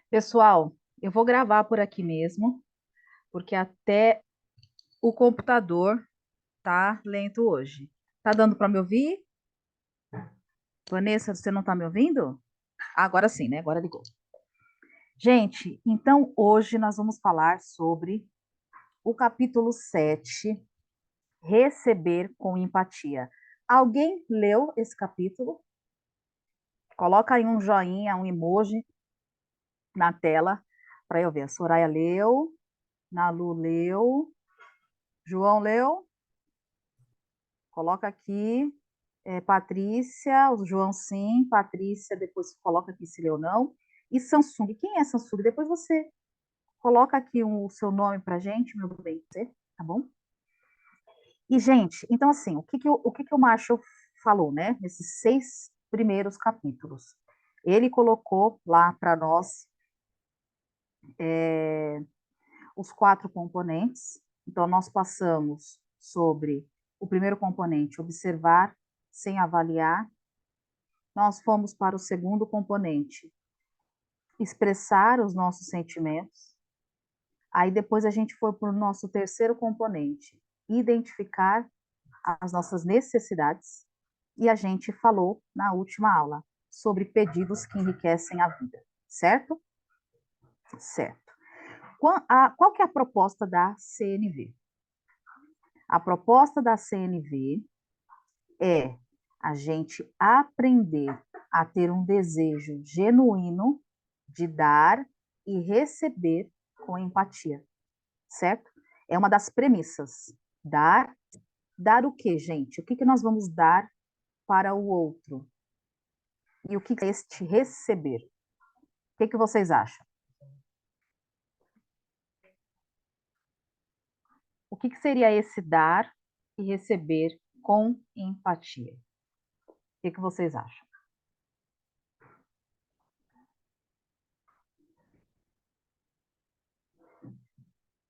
Pessoal, eu vou gravar por aqui mesmo, porque até o computador tá lento hoje. Tá dando para me ouvir? Vanessa, você não tá me ouvindo? Agora sim, né? Agora ligou. Gente, então hoje nós vamos falar sobre o capítulo 7, Receber com Empatia. Alguém leu esse capítulo? Coloca aí um joinha, um emoji na tela para eu ver. A Soraya leu, Nalu leu, João leu. Coloca aqui, Patrícia, o João sim, Patrícia, depois coloca aqui se leu ou não. E Samsung, quem é Samsung? Depois você coloca aqui o seu nome pra gente, meu bem, tá bom? E, gente, então assim, o que que o Marshall falou, né, nesses 6 primeiros capítulos? Ele colocou lá para nós é, os 4 componentes. Então, nós passamos sobre o primeiro componente, observar sem avaliar. Nós fomos para o segundo componente, expressar os nossos sentimentos. Aí depois a gente foi para o nosso terceiro componente, identificar as nossas necessidades. E a gente falou na última aula sobre pedidos que enriquecem a vida, certo? Certo. Qual que é a proposta da CNV? A proposta da CNV é a gente aprender a ter um desejo genuíno de dar e receber com empatia, certo? É uma das premissas. Dar o quê, gente? O que que nós vamos dar para o outro? E o que é este receber? O que que vocês acham? O que que seria esse dar e receber com empatia? O que que vocês acham?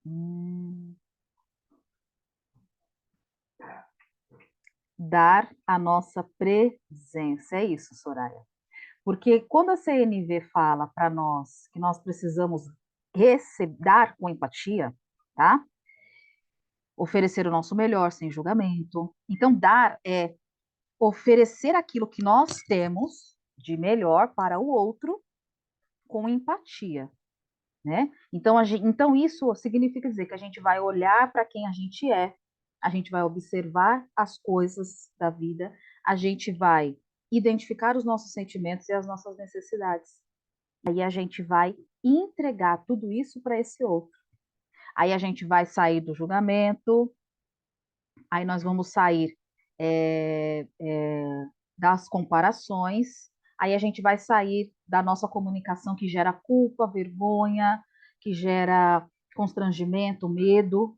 Hum, dar a nossa presença. É isso, Soraya. Porque quando a CNV fala para nós que nós precisamos dar com empatia, tá? Oferecer o nosso melhor sem julgamento. Então, dar é oferecer aquilo que nós temos de melhor para o outro com empatia, né? Então isso significa dizer que a gente vai olhar para quem a gente vai observar as coisas da vida, a gente vai identificar os nossos sentimentos e as nossas necessidades. Aí a gente vai entregar tudo isso para esse outro. Aí a gente vai sair do julgamento, aí nós vamos sair é, é, das comparações, aí a gente vai sair da nossa comunicação que gera culpa, vergonha, que gera constrangimento, medo,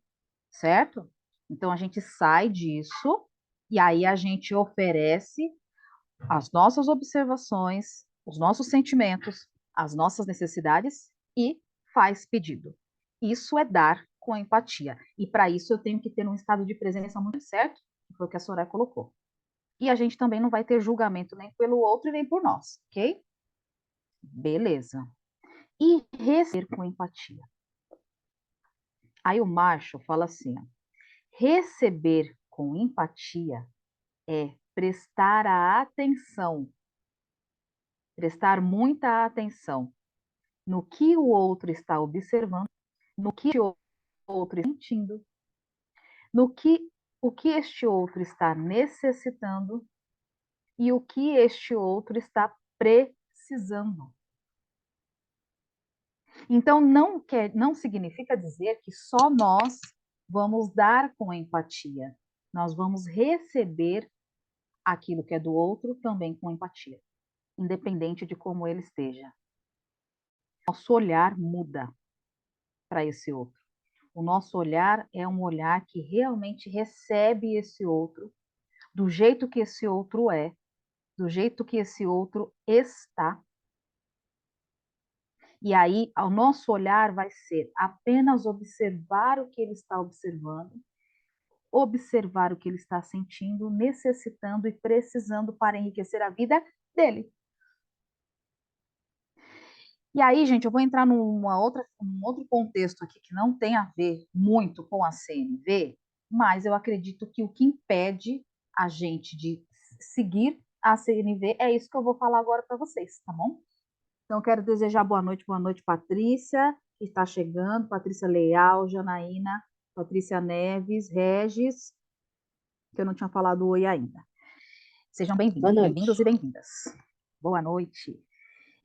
certo? Então a gente sai disso e aí a gente oferece as nossas observações, os nossos sentimentos, as nossas necessidades e faz pedido. Isso é dar com empatia. E para isso eu tenho que ter um estado de presença muito certo, que foi o que a Soraya colocou. E a gente também não vai ter julgamento nem pelo outro e nem por nós, ok? Beleza. E receber com empatia. Aí o Marshall fala assim: ó, receber com empatia é prestar a atenção, prestar muita atenção no que o outro está observando, no que o outro está sentindo, no que o que este outro está necessitando e o que este outro está precisando. Então não significa dizer que só nós vamos dar com empatia. Nós vamos receber aquilo que é do outro também com empatia, independente de como ele esteja. Nosso olhar muda para esse outro. O nosso olhar é um olhar que realmente recebe esse outro do jeito que esse outro é, do jeito que esse outro está. E aí, o nosso olhar vai ser apenas observar o que ele está observando, observar o que ele está sentindo, necessitando e precisando para enriquecer a vida dele. E aí, gente, eu vou entrar num outro contexto aqui que não tem a ver muito com a CNV, mas eu acredito que o que impede a gente de seguir a CNV é isso que eu vou falar agora para vocês, tá bom? Então, eu quero desejar boa noite, Patrícia, que está chegando, Patrícia Leal, Janaína, Patrícia Neves, Regis, que eu não tinha falado oi ainda. Sejam Boa bem-vindos noite. e bem-vindas. Boa noite.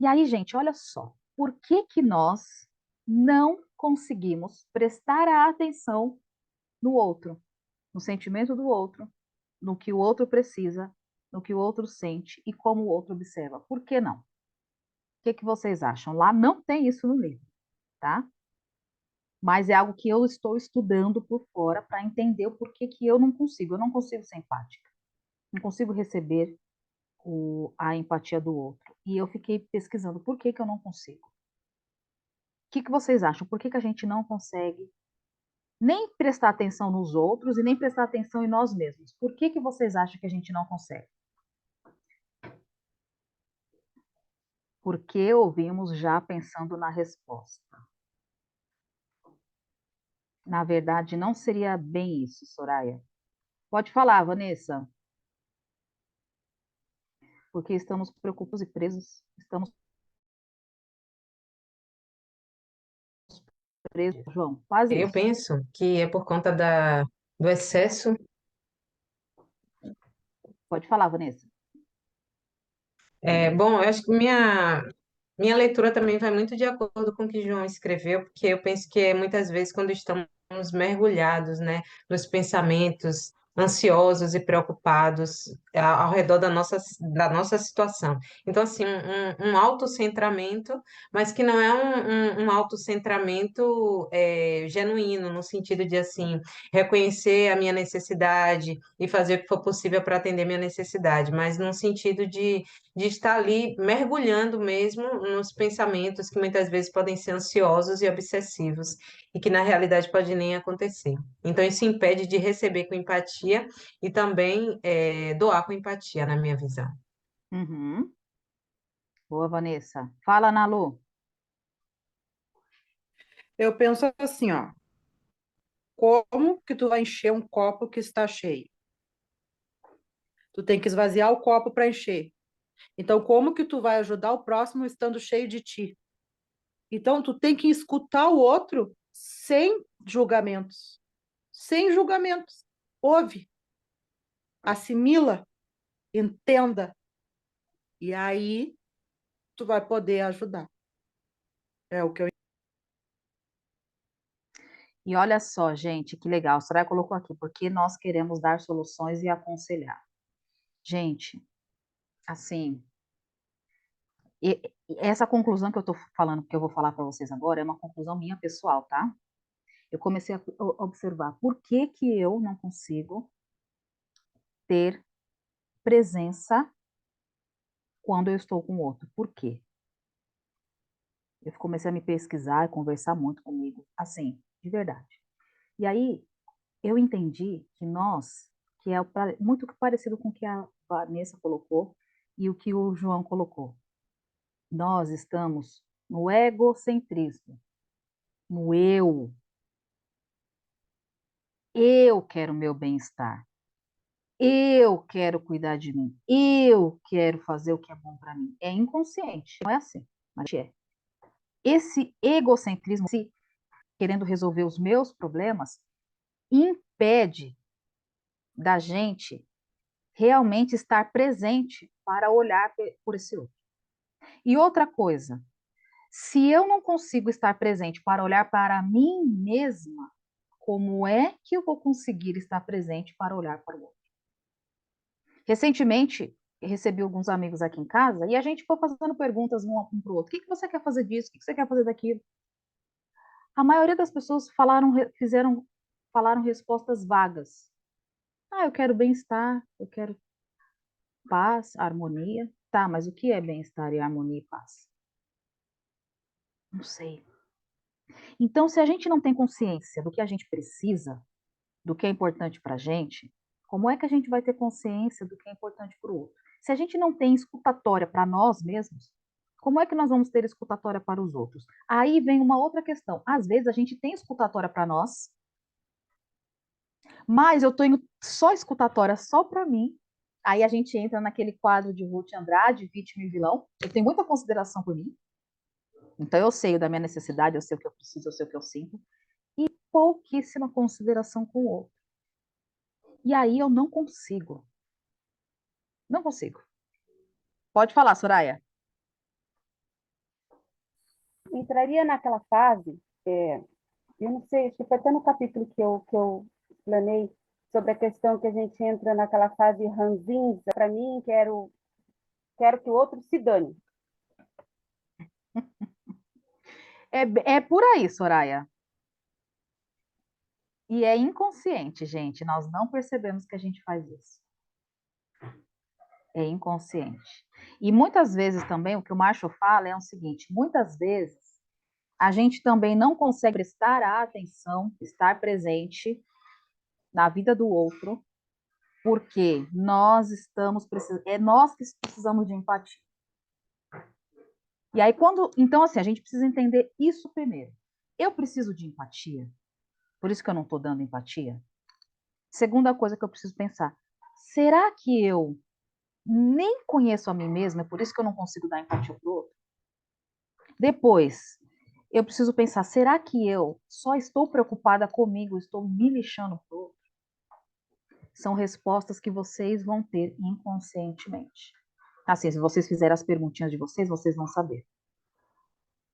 E aí, gente, olha só, por que que nós não conseguimos prestar a atenção no outro, no sentimento do outro, no que o outro precisa, no que o outro sente e como o outro observa? Por que não? O que que vocês acham? Lá não tem isso no livro, tá? Mas é algo que eu estou estudando por fora para entender o porquê que eu não consigo. Eu não consigo ser empática, não consigo receber a empatia do outro. E eu fiquei pesquisando por que que eu não consigo. O que que vocês acham? Por que que a gente não consegue nem prestar atenção nos outros e nem prestar atenção em nós mesmos? Por que que vocês acham que a gente não consegue? Porque ouvimos já pensando na resposta. Na verdade, não seria bem isso, Soraya. Pode falar, Vanessa, porque estamos preocupados e presos, estamos presos, João, quase Eu isso. penso que é por conta do excesso. Pode falar, Vanessa. Bom, eu acho que minha leitura também vai muito de acordo com o que João escreveu, porque eu penso que muitas vezes quando estamos mergulhados, né, nos pensamentos ansiosos e preocupados ao redor da nossa situação. Então, assim, um autocentramento, mas que não é um autocentramento genuíno, no sentido de, assim, reconhecer a minha necessidade e fazer o que for possível para atender minha necessidade, mas num sentido de estar ali mergulhando mesmo nos pensamentos que muitas vezes podem ser ansiosos e obsessivos e que na realidade pode nem acontecer. Então isso impede de receber com empatia e também doar com empatia, na minha visão. Uhum. Boa, Vanessa. Fala, Nalu. Eu penso assim, ó, como que tu vai encher um copo que está cheio? Tu tem que esvaziar o copo para encher. Então, como que tu vai ajudar o próximo estando cheio de ti? Então, tu tem que escutar o outro sem julgamentos. Sem julgamentos. Ouve, assimila, entenda. E aí tu vai poder ajudar. É o que eu. E olha só, gente, que legal. A Soraya colocou aqui, porque nós queremos dar soluções e aconselhar. Gente, assim, essa conclusão que eu estou falando, que eu vou falar para vocês agora, é uma conclusão minha pessoal, tá? Eu comecei a observar por que que eu não consigo ter presença quando eu estou com o outro. Por quê? Eu comecei a me pesquisar e conversar muito comigo, assim, de verdade. E aí eu entendi que nós, que é muito parecido com o que a Vanessa colocou e o que o João colocou, nós estamos no egocentrismo, no eu. Eu quero o meu bem-estar. Eu quero cuidar de mim. Eu quero fazer o que é bom para mim. É inconsciente, não é assim, mas é. Esse egocentrismo, se querendo resolver os meus problemas, impede da gente realmente estar presente para olhar por esse outro. E outra coisa, se eu não consigo estar presente para olhar para mim mesma, como é que eu vou conseguir estar presente para olhar para o outro? Recentemente, recebi alguns amigos aqui em casa e a gente foi fazendo perguntas um para o outro. O que você quer fazer disso? O que você quer fazer daquilo? A maioria das pessoas falaram respostas vagas. Ah, eu quero bem-estar, eu quero paz, harmonia. Tá, mas o que é bem-estar e harmonia e paz? Não sei. Então, se a gente não tem consciência do que a gente precisa, do que é importante para a gente, como é que a gente vai ter consciência do que é importante para o outro? Se a gente não tem escutatória para nós mesmos, Como é que nós vamos ter escutatória para os outros? Aí vem uma outra questão. Às vezes a gente tem escutatória para nós, mas eu tenho só escutatória só para mim. Aí a gente entra naquele quadro de Ruth Andrade, vítima e vilão. Eu tenho muita consideração por mim. Então eu sei da minha necessidade, eu sei o que eu preciso, eu sei o que eu sinto. E pouquíssima consideração com o outro. E aí eu não consigo. Não consigo. Pode falar, Soraya. Entraria naquela fase, eu não sei, acho que foi até no capítulo que eu explanei sobre a questão que a gente entra naquela fase ranzinza, para mim, quero que o outro se dane. É por aí, Soraya. E é inconsciente, gente. Nós não percebemos que a gente faz isso. É inconsciente. E muitas vezes também, o que o Marshall fala é o seguinte: muitas vezes a gente também não consegue prestar atenção, estar presente na vida do outro, porque nós estamos precisando, é nós que precisamos de empatia. E aí, então, assim, a gente precisa entender isso primeiro. Eu preciso de empatia, por isso que eu não estou dando empatia. Segunda coisa que eu preciso pensar: será que eu nem conheço a mim mesma, é por isso que eu não consigo dar empatia para o outro? Depois, eu preciso pensar: será que eu só estou preocupada comigo, estou me lixando para o outro? São respostas que vocês vão ter inconscientemente. Assim, se vocês fizerem as perguntinhas de vocês, vocês vão saber.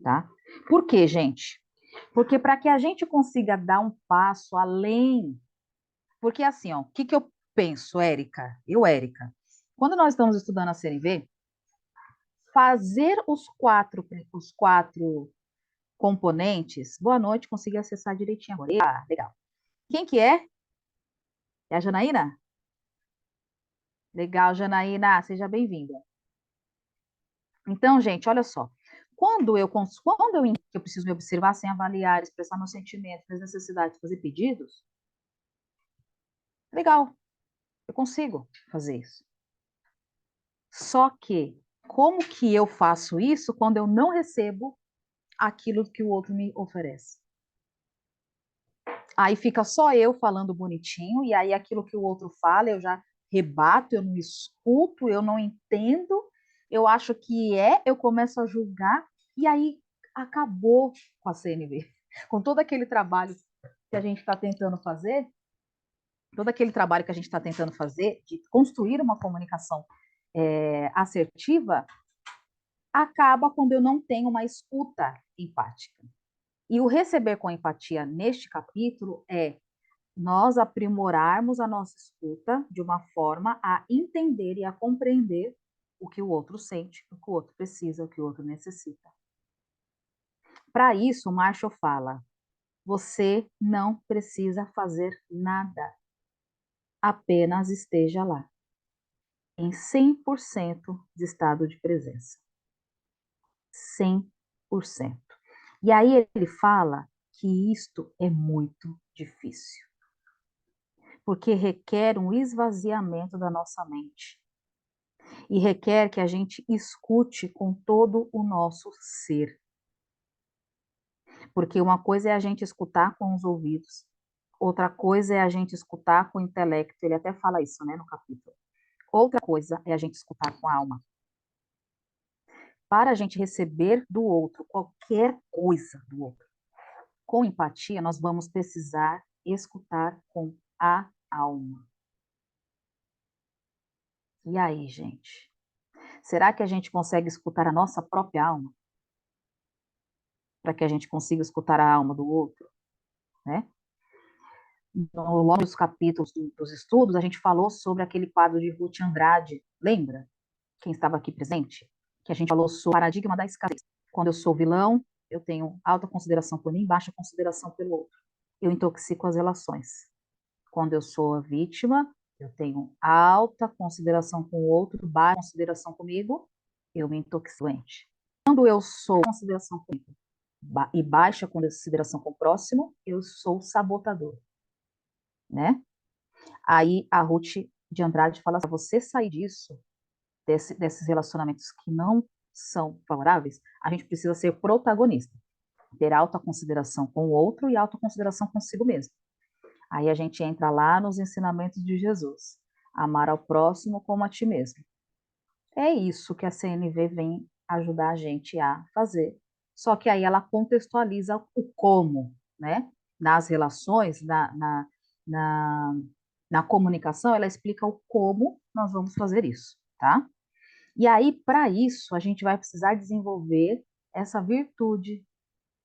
Tá? Por quê, gente? Porque para que a gente consiga dar um passo além. Porque assim, ó, o que eu penso, Érica? Érica, quando nós estamos estudando a CNV, fazer os quatro componentes. Boa noite, consegui acessar direitinho agora. Ah, legal. Quem que é? É a Janaína? Legal, Janaína, seja bem-vinda. Então, gente, olha só. Quando eu preciso me observar sem avaliar, expressar meus sentimentos, minhas necessidades, fazer pedidos, legal, eu consigo fazer isso. Só que, como que eu faço isso quando eu não recebo aquilo que o outro me oferece? Aí fica só eu falando bonitinho, e aí aquilo que o outro fala eu já rebato, eu não escuto, eu não entendo, eu acho que eu começo a julgar, e aí acabou com a CNV. Com todo aquele trabalho que a gente está tentando fazer, todo aquele trabalho que a gente está tentando fazer de construir uma comunicação assertiva, acaba quando eu não tenho uma escuta empática. E o receber com empatia neste capítulo é nós aprimorarmos a nossa escuta de uma forma a entender e a compreender o que o outro sente, o que o outro precisa, o que o outro necessita. Para isso, o Marshall fala: você não precisa fazer nada, apenas esteja lá, em 100% de estado de presença. 100%. E aí ele fala que isto é muito difícil, porque requer um esvaziamento da nossa mente e requer que a gente escute com todo o nosso ser. Porque uma coisa é a gente escutar com os ouvidos, outra coisa é a gente escutar com o intelecto, ele até fala isso, né, no capítulo. Outra coisa é a gente escutar com a alma. Para a gente receber do outro qualquer coisa do outro, com empatia, nós vamos precisar escutar com a alma. E aí, gente? Será que a gente consegue escutar a nossa própria alma? Para que a gente consiga escutar a alma do outro, né? Ao longo dos capítulos dos estudos, a gente falou sobre aquele quadro de Ruth Andrade, lembra? Quem estava aqui presente? Que a gente falou sobre o paradigma da escassez. Quando eu sou vilão, eu tenho alta consideração por mim, baixa consideração pelo outro. Eu intoxico as relações. Quando eu sou a vítima, eu tenho alta consideração com o outro, baixa consideração comigo, eu me intoxico. Quando eu sou consideração comigo e baixa consideração com o próximo, eu sou sabotador, né? Aí a Ruth de Andrade fala: você sair disso, desses relacionamentos que não são favoráveis, a gente precisa ser protagonista, ter autoconsideração com o outro e autoconsideração consigo mesmo. Aí a gente entra lá nos ensinamentos de Jesus, amar ao próximo como a ti mesmo. É isso que a CNV vem ajudar a gente a fazer. Só que aí ela contextualiza o como, né? Nas relações, na, na comunicação, ela explica o como nós vamos fazer isso, tá? E aí, para isso, a gente vai precisar desenvolver essa virtude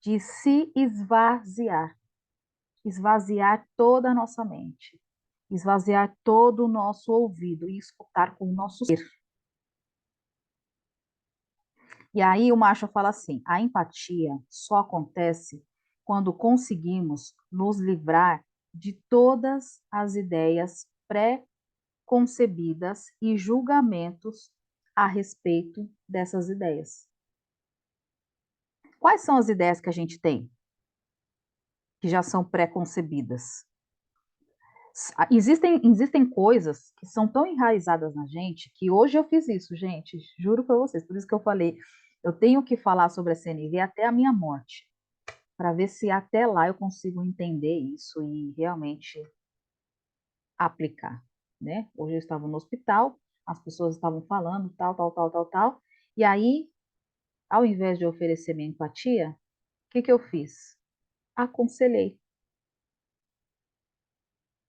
de se esvaziar, esvaziar toda a nossa mente, esvaziar todo o nosso ouvido e escutar com o nosso ser. E aí o Marshall fala assim: a empatia só acontece quando conseguimos nos livrar de todas as ideias pré-concebidas e julgamentos a respeito dessas ideias. Quais são as ideias que a gente tem que já são pré-concebidas? Existem coisas que são tão enraizadas na gente que hoje eu fiz isso, gente, juro para vocês. Por isso que eu falei, eu tenho que falar sobre a CNV até a minha morte, para ver se até lá eu consigo entender isso e realmente aplicar, né? Hoje eu estava no hospital, as pessoas estavam falando tal, e aí, ao invés de oferecer minha empatia, o que que eu fiz? Aconselhei.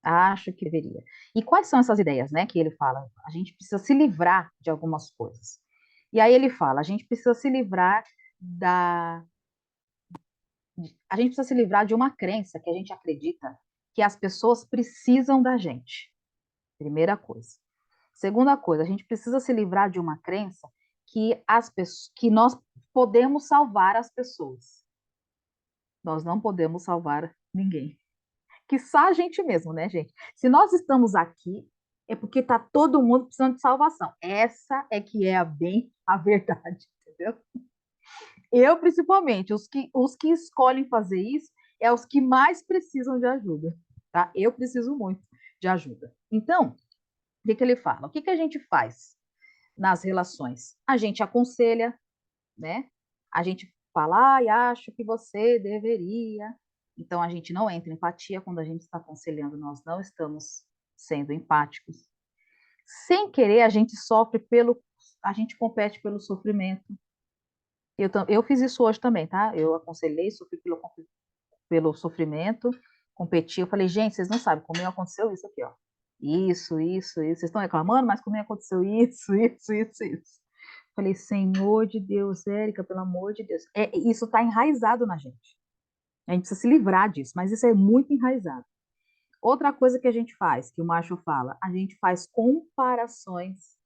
Acho que deveria. E quais são essas ideias, né, que ele fala? A gente precisa se livrar de algumas coisas. E aí ele fala, a gente precisa se livrar da a gente precisa se livrar de uma crença que a gente acredita que as pessoas precisam da gente. Primeira coisa. Segunda coisa, a gente precisa se livrar de uma crença que que nós podemos salvar as pessoas. Nós não podemos salvar ninguém. Quiçá a gente mesmo, né, gente? Se nós estamos aqui, é porque está todo mundo precisando de salvação. Essa é que é a verdade, entendeu? Eu, principalmente, os que escolhem fazer isso é os que mais precisam de ajuda, tá? Eu preciso muito de ajuda. Então, o que que ele fala? O que que a gente faz nas relações? A gente aconselha, né? A gente fala, ai, acho que você deveria. Então, a gente não entra em empatia quando a gente está aconselhando, nós não estamos sendo empáticos. Sem querer, a gente a gente compete pelo sofrimento. Eu fiz isso hoje também, tá? Eu aconselhei, sofri pelo sofrimento, competi. Eu falei, gente, vocês não sabem, comigo aconteceu isso aqui, ó. Isso. Vocês estão reclamando, mas comigo aconteceu isso. Falei, Senhor de Deus, Érica, pelo amor de Deus. Isso está enraizado na gente. A gente precisa se livrar disso, mas isso é muito enraizado. Outra coisa que a gente faz, que o Marshall fala, a gente faz comparações.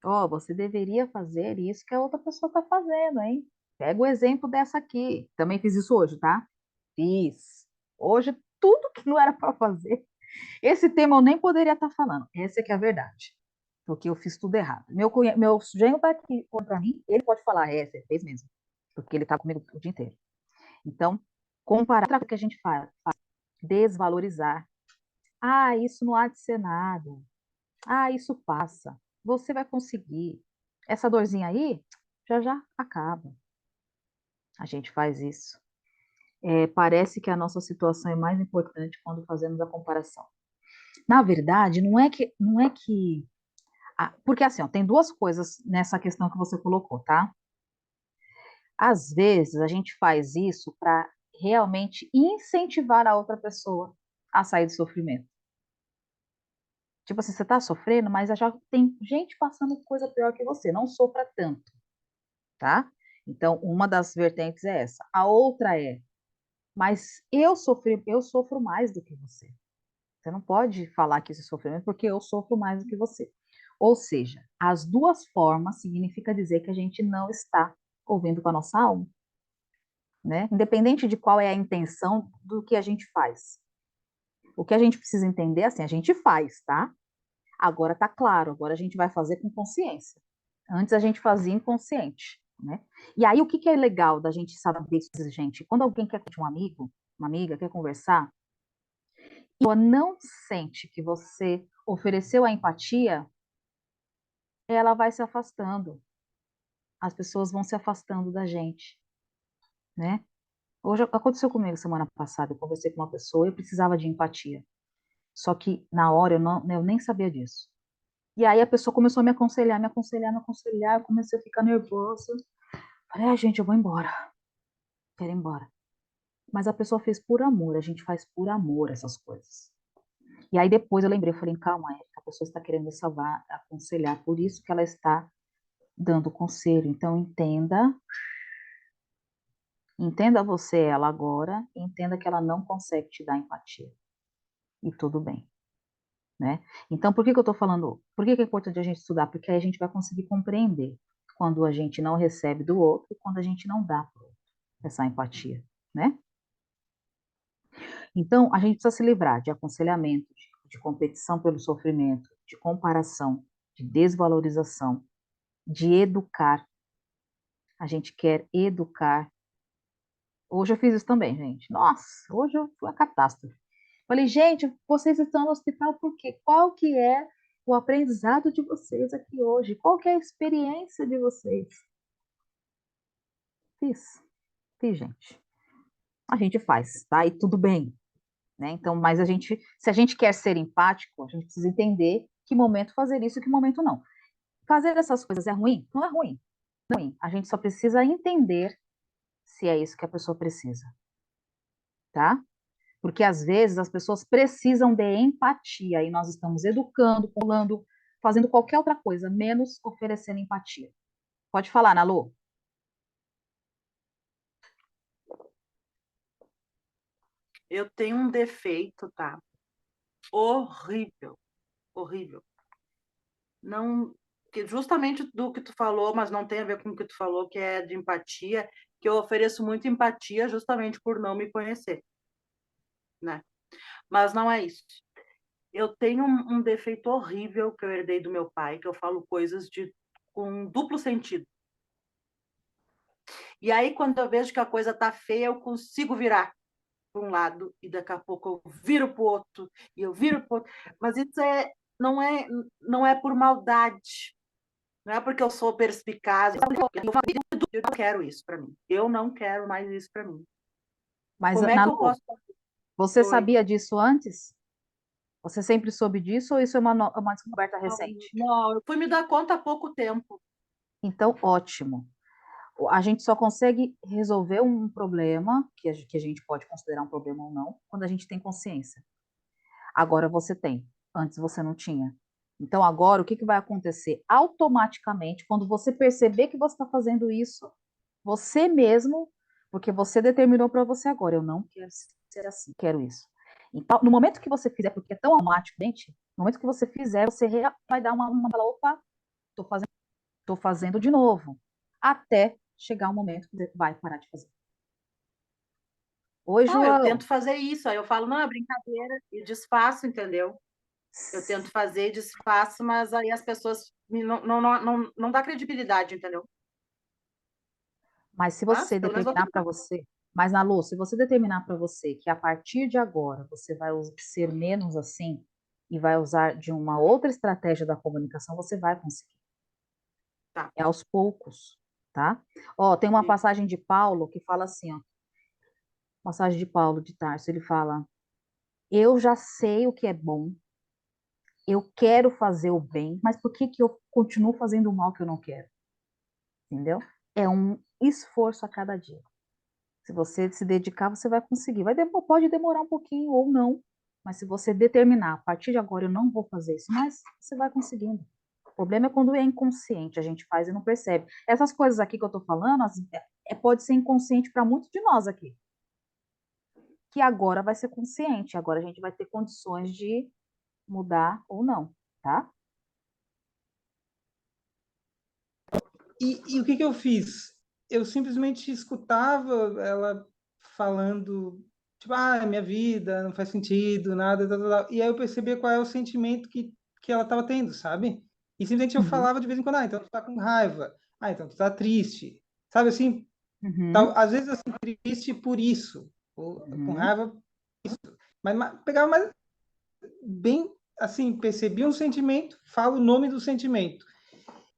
Ó, você deveria fazer isso que a outra pessoa está fazendo, hein? Pega o exemplo dessa aqui. Também fiz isso hoje, tá? Fiz. Hoje, tudo que não era para fazer. Esse tema eu nem poderia estar falando. Essa é que é a verdade. Porque eu fiz tudo errado. Meu genro tá aqui contra mim, ele pode falar, você fez mesmo. Porque ele tá comigo o dia inteiro. Então, comparar o que a gente faz, desvalorizar. Ah, isso não há de ser nada. Ah, isso passa. Você vai conseguir. Essa dorzinha aí, já já acaba. A gente faz isso. Parece que a nossa situação é mais importante quando fazemos a comparação. Na verdade, não é que porque assim, ó, tem duas coisas nessa questão que você colocou, tá? Às vezes a gente faz isso para realmente incentivar a outra pessoa a sair do sofrimento. Tipo assim, você está sofrendo, mas já tem gente passando coisa pior que você, não sofra tanto, tá? Então, uma das vertentes é essa. A outra é, mas eu sofro mais do que você. Você não pode falar que esse sofrimento porque eu sofro mais do que você. Ou seja, as duas formas significa dizer que a gente não está ouvindo com a nossa alma, né? Independente de qual é a intenção do que a gente faz. O que a gente precisa entender, assim, a gente faz, tá? Agora tá claro, agora a gente vai fazer com consciência. Antes a gente fazia inconsciente, né? E aí o que que é legal da gente saber isso, gente? Quando alguém quer de um amigo, uma amiga, quer conversar, e ela não sente que você ofereceu a empatia, ela vai se afastando. as pessoas vão se afastando da gente, né? Hoje aconteceu comigo semana passada, eu conversei com uma pessoa, eu precisava de empatia. Só que na hora eu nem sabia disso. E aí a pessoa começou a me aconselhar, me aconselhar, me aconselhar, eu comecei a ficar nervosa. Falei, gente, eu vou embora. Quero ir embora. Mas a pessoa fez por amor, a gente faz por amor essas coisas. E aí depois eu lembrei, eu falei, calma, Érica, a pessoa está querendo me salvar, aconselhar, por isso que ela está dando conselho. Então entenda você ela agora, e entenda que ela não consegue te dar empatia. E tudo bem, né? Então, por que que eu estou falando? Por que que é importante a gente estudar? Porque aí a gente vai conseguir compreender quando a gente não recebe do outro e quando a gente não dá pro outro essa empatia, né? Então, a gente precisa se livrar de aconselhamento, de competição pelo sofrimento, de comparação, de desvalorização, de educar. A gente quer educar. Hoje eu fiz isso também, gente. Nossa, hoje foi uma catástrofe. Falei, gente, vocês estão no hospital por quê? Qual que é o aprendizado de vocês aqui hoje? Qual que é a experiência de vocês? Fiz, gente. A gente faz, tá? E tudo bem, né? Então, mas se a gente quer ser empático, a gente precisa entender que momento fazer isso e que momento não. Fazer essas coisas é ruim? Não é ruim. Não é ruim. A gente só precisa entender se é isso que a pessoa precisa, tá? Porque às vezes as pessoas precisam de empatia e nós estamos educando, pulando, fazendo qualquer outra coisa, menos oferecendo empatia. Pode falar, Nalu. Eu tenho um defeito, tá? Horrível, horrível. Não, que justamente do que tu falou, mas não tem a ver com o que tu falou, que é de empatia, que eu ofereço muito empatia justamente por não me conhecer, né? Mas não é isso. Eu tenho um defeito horrível que eu herdei do meu pai, que eu falo coisas com duplo sentido. E aí, quando eu vejo que a coisa tá feia, eu consigo virar para um lado e daqui a pouco eu viro para o outro e eu viro para o outro. Mas isso não é por maldade, não é porque eu sou perspicaz. Eu não quero isso para mim. Eu não quero mais isso para mim. Mas, Como é que eu Nalu, posso? você Oi. sabia disso antes? Você sempre soube disso ou isso é uma descoberta recente? Não, eu fui me dar conta há pouco tempo. Então, ótimo. A gente só consegue resolver um problema, que a gente pode considerar um problema ou não, quando a gente tem consciência. Agora você tem, antes você não tinha. Então, agora, o que, que vai acontecer? Automaticamente, quando você perceber que você está fazendo isso, você mesmo, porque você determinou para você agora, eu não quero ser assim, quero isso. Então, no momento que você fizer, porque é tão automático, gente, no momento que você fizer, você vai dar uma opa, tô fazendo de novo. Até chegar um momento que você vai parar de fazer. Oi, Não, eu João. tento fazer isso. Aí eu falo, não, é brincadeira, e desfaço, entendeu? Eu tento fazer, desfaço, mas aí as pessoas não dá credibilidade, entendeu? Mas se Mas, você pelo menos, eu determinar para você, mas Nalu, se você determinar para você que a partir de agora você vai ser menos assim e vai usar de uma outra estratégia da comunicação, você vai conseguir. tá. É aos poucos, tá? Ó, tem uma passagem de Paulo que fala assim, ó, passagem de Paulo de Tarso, ele fala: "Eu já sei o que é bom, eu quero fazer o bem, mas por que que eu continuo fazendo o mal que eu não quero?" Entendeu? É um esforço a cada dia. Se você se dedicar, você vai conseguir. Pode demorar um pouquinho ou não, mas se você determinar, a partir de agora eu não vou fazer isso, mas você vai conseguindo. O problema é quando é inconsciente, a gente faz e não percebe. Essas coisas aqui que eu estou falando, pode ser inconsciente para muitos de nós aqui, que agora vai ser consciente, agora a gente vai ter condições de mudar ou não, tá? E o que que eu fiz? Eu simplesmente escutava ela falando, tipo, ah, minha vida não faz sentido, nada, tal, tal, tal. E aí eu percebia qual é o sentimento que ela estava tendo, sabe? E simplesmente eu Uhum, falava de vez em quando, ah, então tu tá com raiva, ah, então tu tá triste, sabe assim? uhum, Às vezes assim, triste por isso, ou com uhum. raiva, mas pegava mais bem, assim, percebia um sentimento, fala o nome do sentimento.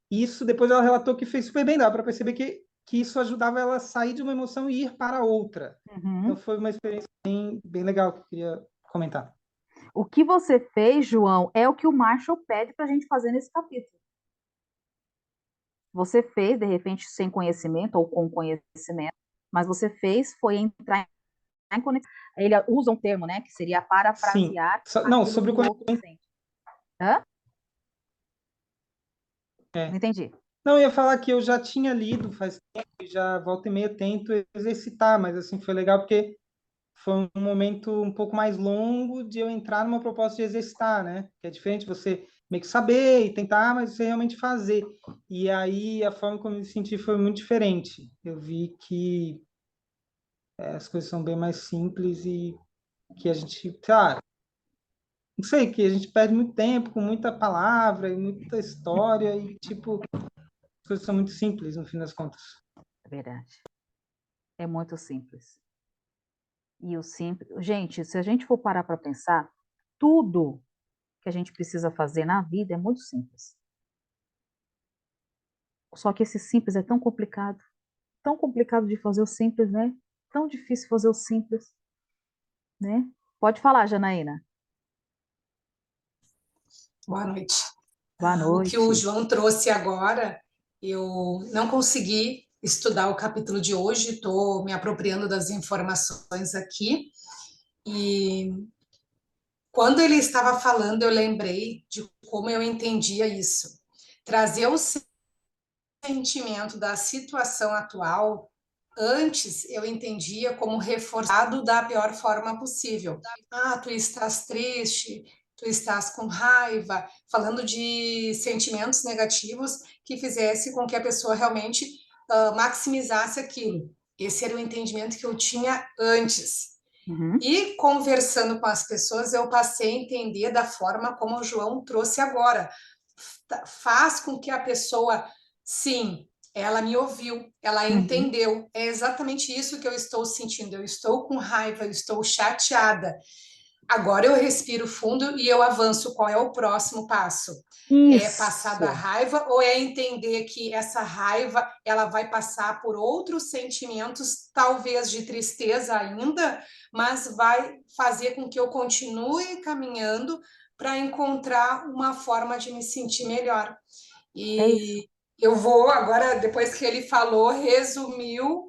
E isso depois ela relatou que fez super bem, dá para perceber que isso ajudava ela a sair de uma emoção e ir para outra. Então Uhum. foi uma experiência bem legal que eu queria comentar. O que você fez, João, é o que o Marshall pede para a gente fazer nesse capítulo. Você fez, de repente, sem conhecimento ou com conhecimento, mas você fez foi entrar em conexão. Ele usa um termo, né, que seria Sim. parafrasear Não, aquilo sobre que o o outro sente. Hã? Não é. entendi. Não, eu ia falar que eu já tinha lido faz tempo e já volta e meia tento exercitar, mas assim foi legal porque foi um momento um pouco mais longo de eu entrar numa proposta de exercitar, né? Que é diferente você meio que saber e tentar, mas você realmente fazer. E aí a forma como eu me senti foi muito diferente. Eu vi que as coisas são bem mais simples e que a gente, sei não sei, que a gente perde muito tempo com muita palavra e muita história e, tipo, as coisas são muito simples no fim das contas. É verdade. É muito simples. E o simples. Gente, se a gente for parar para pensar, tudo que a gente precisa fazer na vida é muito simples. Só que esse simples é tão complicado de fazer o simples, né? Tão difícil fazer o simples, né? Pode falar, Janaína. Boa noite. Boa O que o noite. João trouxe agora, eu não consegui estudar o capítulo de hoje, estou me apropriando das informações aqui. E quando ele estava falando, eu lembrei de como eu entendia isso. Trazer o sentimento da situação atual, antes eu entendia como reforçado da pior forma possível. Ah, tu estás triste, tu estás com raiva, falando de sentimentos negativos que fizesse com que a pessoa realmente maximizasse aquilo. Esse era o entendimento que eu tinha antes. Uhum. E conversando com as pessoas, eu passei a entender da forma como o João trouxe agora. Faz com que a pessoa, sim, ela me ouviu, ela Uhum. entendeu. É exatamente isso que eu estou sentindo. Eu estou com raiva, eu estou chateada. Agora eu respiro fundo e eu avanço. Qual é o próximo passo? É passar da Isso. raiva ou é entender que essa raiva ela vai passar por outros sentimentos, talvez de tristeza ainda, mas vai fazer com que eu continue caminhando para encontrar uma forma de me sentir melhor. É isso. E eu vou agora, depois que ele falou, resumiu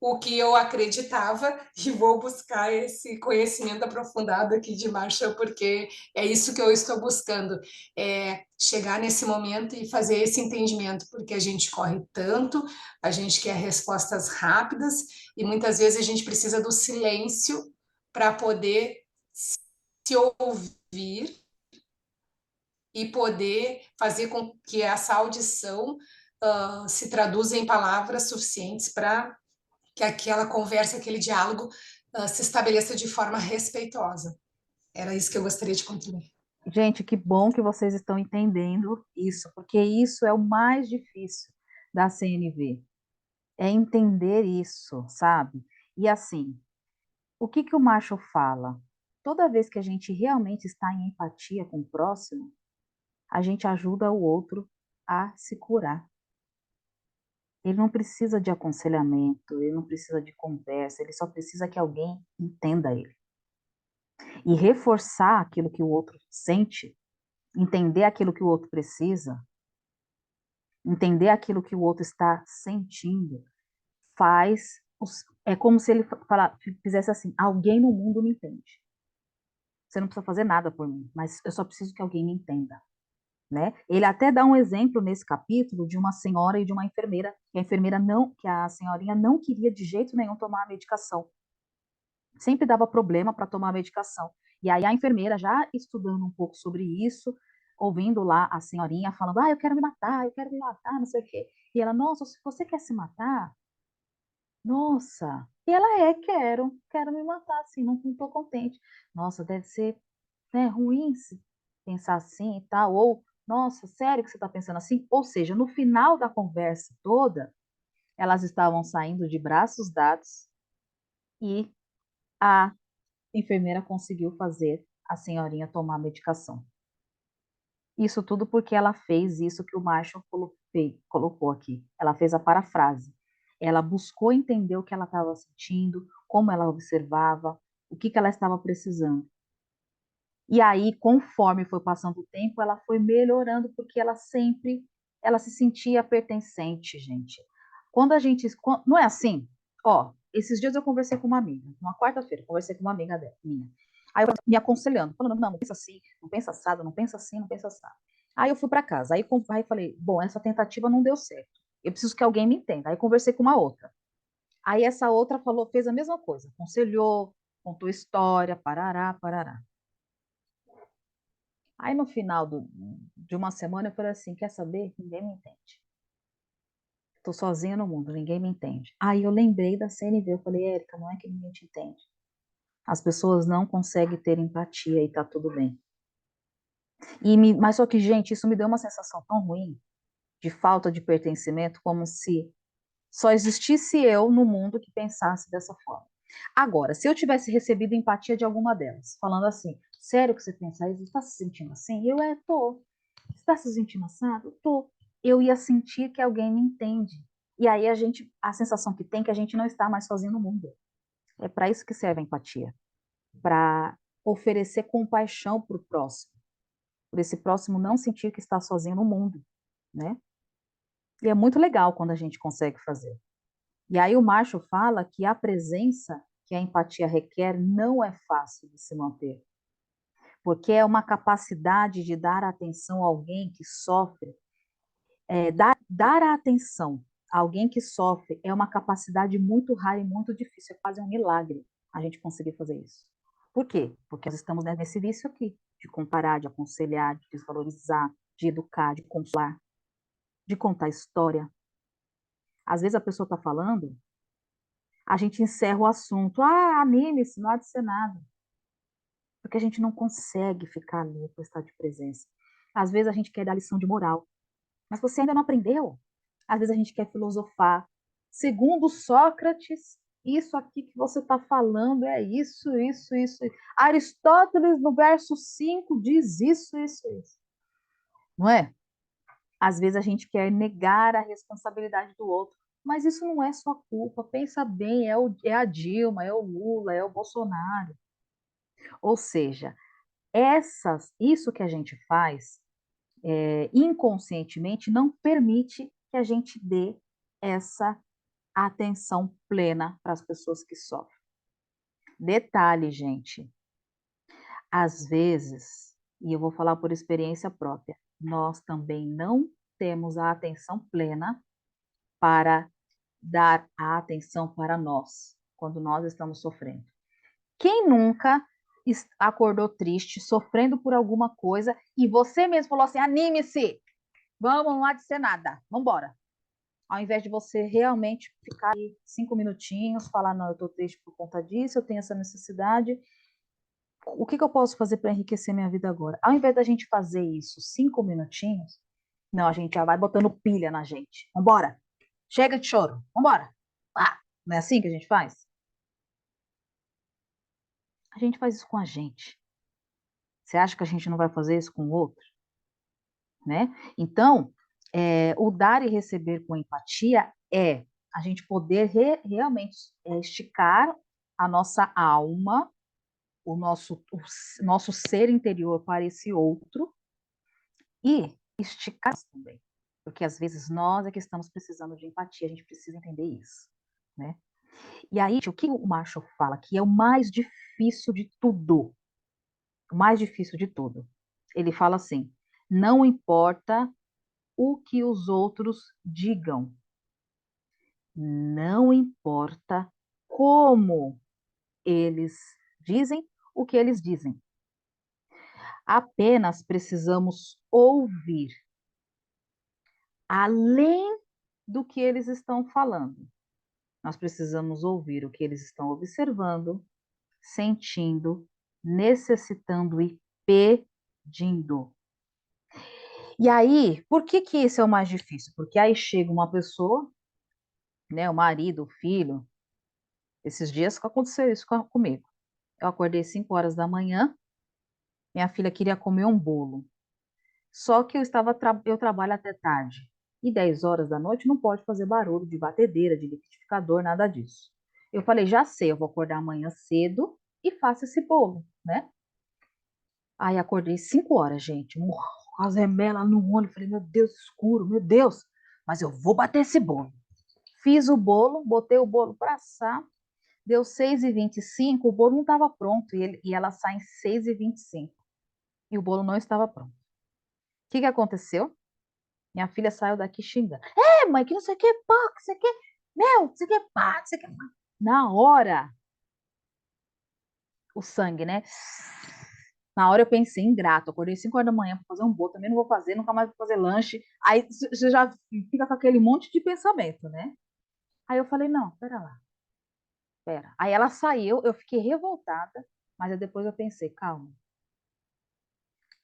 o que eu acreditava e vou buscar esse conhecimento aprofundado aqui de Marshall, porque é isso que eu estou buscando, é chegar nesse momento e fazer esse entendimento, porque a gente corre tanto, a gente quer respostas rápidas e muitas vezes a gente precisa do silêncio para poder se ouvir e poder fazer com que essa audição se traduza em palavras suficientes para que aquela conversa, aquele diálogo se estabeleça de forma respeitosa. Era isso que eu gostaria de contribuir. Gente, que bom que vocês estão entendendo isso, porque isso é o mais difícil da CNV, é entender isso, sabe? E assim, o que que o Marshall fala? Toda vez que a gente realmente está em empatia com o próximo, a gente ajuda o outro a se curar. Ele não precisa de aconselhamento, ele não precisa de conversa, ele só precisa que alguém entenda ele. E reforçar aquilo que o outro sente, entender aquilo que o outro precisa, entender aquilo que o outro está sentindo, faz. É como se ele fizesse assim: alguém no mundo me entende. Você não precisa fazer nada por mim, mas eu só preciso que alguém me entenda. Né? Ele até dá um exemplo nesse capítulo de uma senhora e de uma enfermeira, que a senhorinha não queria de jeito nenhum tomar a medicação. Sempre dava problema para tomar a medicação. E aí a enfermeira, já estudando um pouco sobre isso, ouvindo lá a senhorinha falando: eu quero me matar, não sei o quê. E ela: nossa, se você quer se matar, nossa. E ela: quero me matar, assim, não estou contente. Nossa, deve ser, né, ruim se pensar assim e tal, ou, nossa, sério que você está pensando assim? Ou seja, no final da conversa toda, elas estavam saindo de braços dados e a enfermeira conseguiu fazer a senhorinha tomar a medicação. Isso tudo porque ela fez isso que o Marshall colocou aqui. Ela fez a parafrase. Ela buscou entender o que ela estava sentindo, como ela observava, o que ela estava precisando. E aí, conforme foi passando o tempo, ela foi melhorando, porque ela se sentia pertencente, gente. Quando a gente, não é assim? Ó, esses dias eu conversei com uma amiga, uma quarta-feira, conversei com uma amiga minha. Aí eu me aconselhando, falando, não pensa assim, não pensa assado, não pensa assim, não pensa assado. Aí eu fui para casa, aí falei, bom, essa tentativa não deu certo. Eu preciso que alguém me entenda. Aí conversei com uma outra. Aí essa outra fez a mesma coisa, aconselhou, contou história, parará, parará. Aí no final de uma semana eu falei assim, quer saber? Ninguém me entende. Estou sozinha no mundo, ninguém me entende. Aí eu lembrei da CNV, eu falei, Érica, não é que ninguém te entende. As pessoas não conseguem ter empatia e tá tudo bem. Mas só que, gente, isso me deu uma sensação tão ruim, de falta de pertencimento, como se só existisse eu no mundo que pensasse dessa forma. Agora, se eu tivesse recebido empatia de alguma delas, falando assim, sério que você pensa isso? Você está se sentindo assim? Tô. Você está se sentindo assado? Tô. Eu ia sentir que alguém me entende. E aí a sensação que tem é que a gente não está mais sozinho no mundo. É para isso que serve a empatia. Para oferecer compaixão para o próximo. Por esse próximo não sentir que está sozinho no mundo, né? E é muito legal quando a gente consegue fazer. E aí o Marshall fala que a presença que a empatia requer não é fácil de se manter, porque é uma capacidade de dar atenção a alguém que sofre. Dar a atenção a alguém que sofre é uma capacidade muito rara e muito difícil, é quase um milagre a gente conseguir fazer isso. Por quê? Porque nós estamos nesse vício aqui, de comparar, de aconselhar, de desvalorizar, de educar, de consolar, de contar história. Às vezes a pessoa está falando, a gente encerra o assunto. Ah, anime-se, não há de ser nada. Porque a gente não consegue ficar ali com o estado de presença. Às vezes a gente quer dar lição de moral, mas você ainda não aprendeu. Às vezes a gente quer filosofar. Segundo Sócrates, isso aqui que você está falando é isso, isso, isso. Aristóteles, no verso 5, diz isso, isso, isso. Não é? Às vezes a gente quer negar a responsabilidade do outro, mas isso não é sua culpa. Pensa bem, é a Dilma, é o Lula, é o Bolsonaro. Ou seja, isso que a gente faz inconscientemente não permite que a gente dê essa atenção plena para as pessoas que sofrem. Detalhe, gente, às vezes, e eu vou falar por experiência própria, nós também não temos a atenção plena para dar a atenção para nós, quando nós estamos sofrendo. Quem nunca acordou triste, sofrendo por alguma coisa, e você mesmo falou assim, anime-se, vamos, não há de ser nada, vamos embora. Ao invés de você realmente ficar aí 5 minutinhos, falar, não, eu estou triste por conta disso, eu tenho essa necessidade, o que eu posso fazer para enriquecer minha vida agora? Ao invés da gente fazer isso 5 minutinhos, não, a gente já vai botando pilha na gente. Vambora, chega de choro, vambora. Ah, não é assim que a gente faz? A gente faz isso com a gente. Você acha que a gente não vai fazer isso com o outro? Né? Então, o dar e receber com empatia é a gente poder realmente esticar a nossa alma, o nosso ser interior para esse outro e esticar também. Porque às vezes nós é que estamos precisando de empatia, a gente precisa entender isso. Né? E aí, o que o Marshall fala que é o mais difícil de tudo? O mais difícil de tudo. Ele fala assim: não importa o que os outros digam, não importa como eles dizem o que eles dizem. Apenas precisamos ouvir, além do que eles estão falando. Nós precisamos ouvir o que eles estão observando, sentindo, necessitando e pedindo. E aí, por que isso é o mais difícil? Porque aí chega uma pessoa, né, o marido, o filho. Esses dias aconteceu isso comigo. Eu acordei 5 horas da manhã, minha filha queria comer um bolo. Só que eu trabalho até tarde. E 10 horas da noite não pode fazer barulho de batedeira, de liquidificador, nada disso. Eu falei, já sei, eu vou acordar amanhã cedo e faço esse bolo, né? Aí acordei 5 horas, gente, com as remelas no olho. Falei, meu Deus, escuro, meu Deus, mas eu vou bater esse bolo. Fiz o bolo, botei o bolo para assar, deu 6h25, o bolo não estava pronto e ela sai em 6h25. E o bolo não estava pronto. O que aconteceu? Minha filha saiu daqui xingando. Mãe, que não sei o que, pá, que sei o que, meu, que sei o que, pá, que sei o que. Na hora, o sangue, né? Na hora eu pensei, ingrato, acordei 5 horas da manhã para fazer um bolo, também não vou fazer, nunca mais vou fazer lanche. Aí você já fica com aquele monte de pensamento, né? Aí eu falei, não, pera lá, pera. Aí ela saiu, eu fiquei revoltada, mas aí depois eu pensei, calma.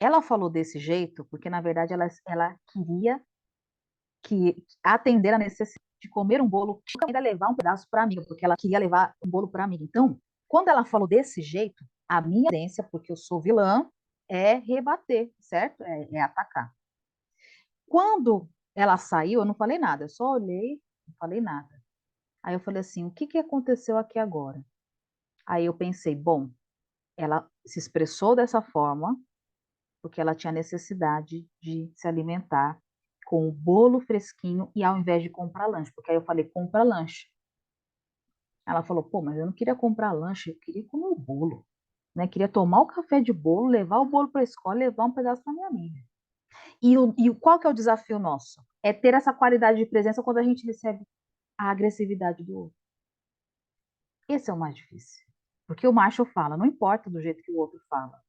Ela falou desse jeito porque, na verdade, ela queria atender a necessidade de comer um bolo e ainda levar um pedaço para a amiga, porque ela queria levar um bolo para a amiga. Então, quando ela falou desse jeito, a minha tendência, porque eu sou vilã, é rebater, certo? É atacar. Quando ela saiu, eu não falei nada, eu só olhei, não falei nada. Aí eu falei assim, o que aconteceu aqui agora? Aí eu pensei, bom, ela se expressou dessa forma porque ela tinha necessidade de se alimentar com o bolo fresquinho e ao invés de comprar lanche, porque aí eu falei, compra lanche. Ela falou, pô, mas eu não queria comprar lanche, eu queria comer o bolo, né? Queria tomar o café de bolo, levar o bolo para a escola, levar um pedaço para minha amiga. E qual que é o desafio nosso? É ter essa qualidade de presença quando a gente recebe a agressividade do outro. Esse é o mais difícil. Porque o macho fala, não importa do jeito que o outro fala.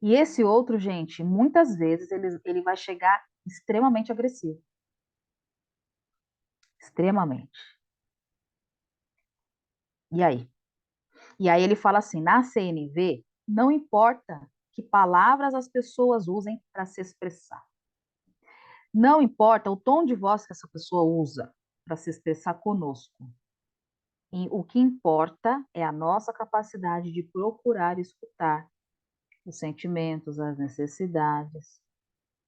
E esse outro, gente, muitas vezes ele vai chegar extremamente agressivo. Extremamente. E aí? E aí ele fala assim, na CNV, não importa que palavras as pessoas usem para se expressar. Não importa o tom de voz que essa pessoa usa para se expressar conosco. E o que importa é a nossa capacidade de procurar escutar os sentimentos, as necessidades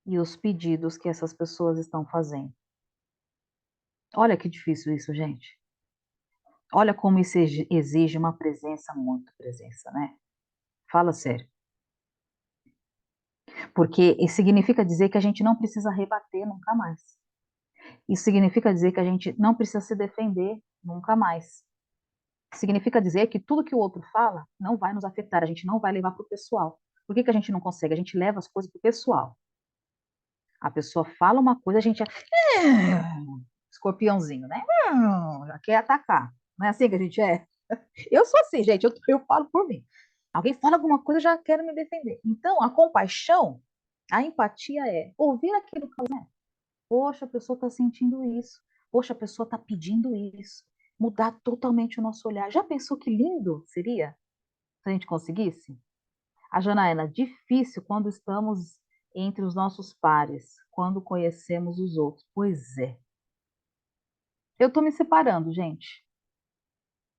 e os pedidos que essas pessoas estão fazendo. Olha que difícil isso, gente. Olha como isso exige uma presença, muito presença, né? Fala sério. Porque isso significa dizer que a gente não precisa rebater nunca mais. Isso significa dizer que a gente não precisa se defender nunca mais. Significa dizer que tudo que o outro fala não vai nos afetar, a gente não vai levar para o pessoal. Por que a gente não consegue? A gente leva as coisas para o pessoal. A pessoa fala uma coisa, a gente escorpiãozinho, né? Já quer atacar. Não é assim que a gente é? Eu sou assim, gente, eu falo por mim. Alguém fala alguma coisa, eu já quero me defender. Então, a compaixão, a empatia é ouvir aquilo que ela. Poxa, a pessoa está sentindo isso. Poxa, a pessoa está pedindo isso. Mudar totalmente o nosso olhar. Já pensou que lindo seria se a gente conseguisse? A Janaína, difícil quando estamos entre os nossos pares, quando conhecemos os outros. Pois é. Eu estou me separando, gente.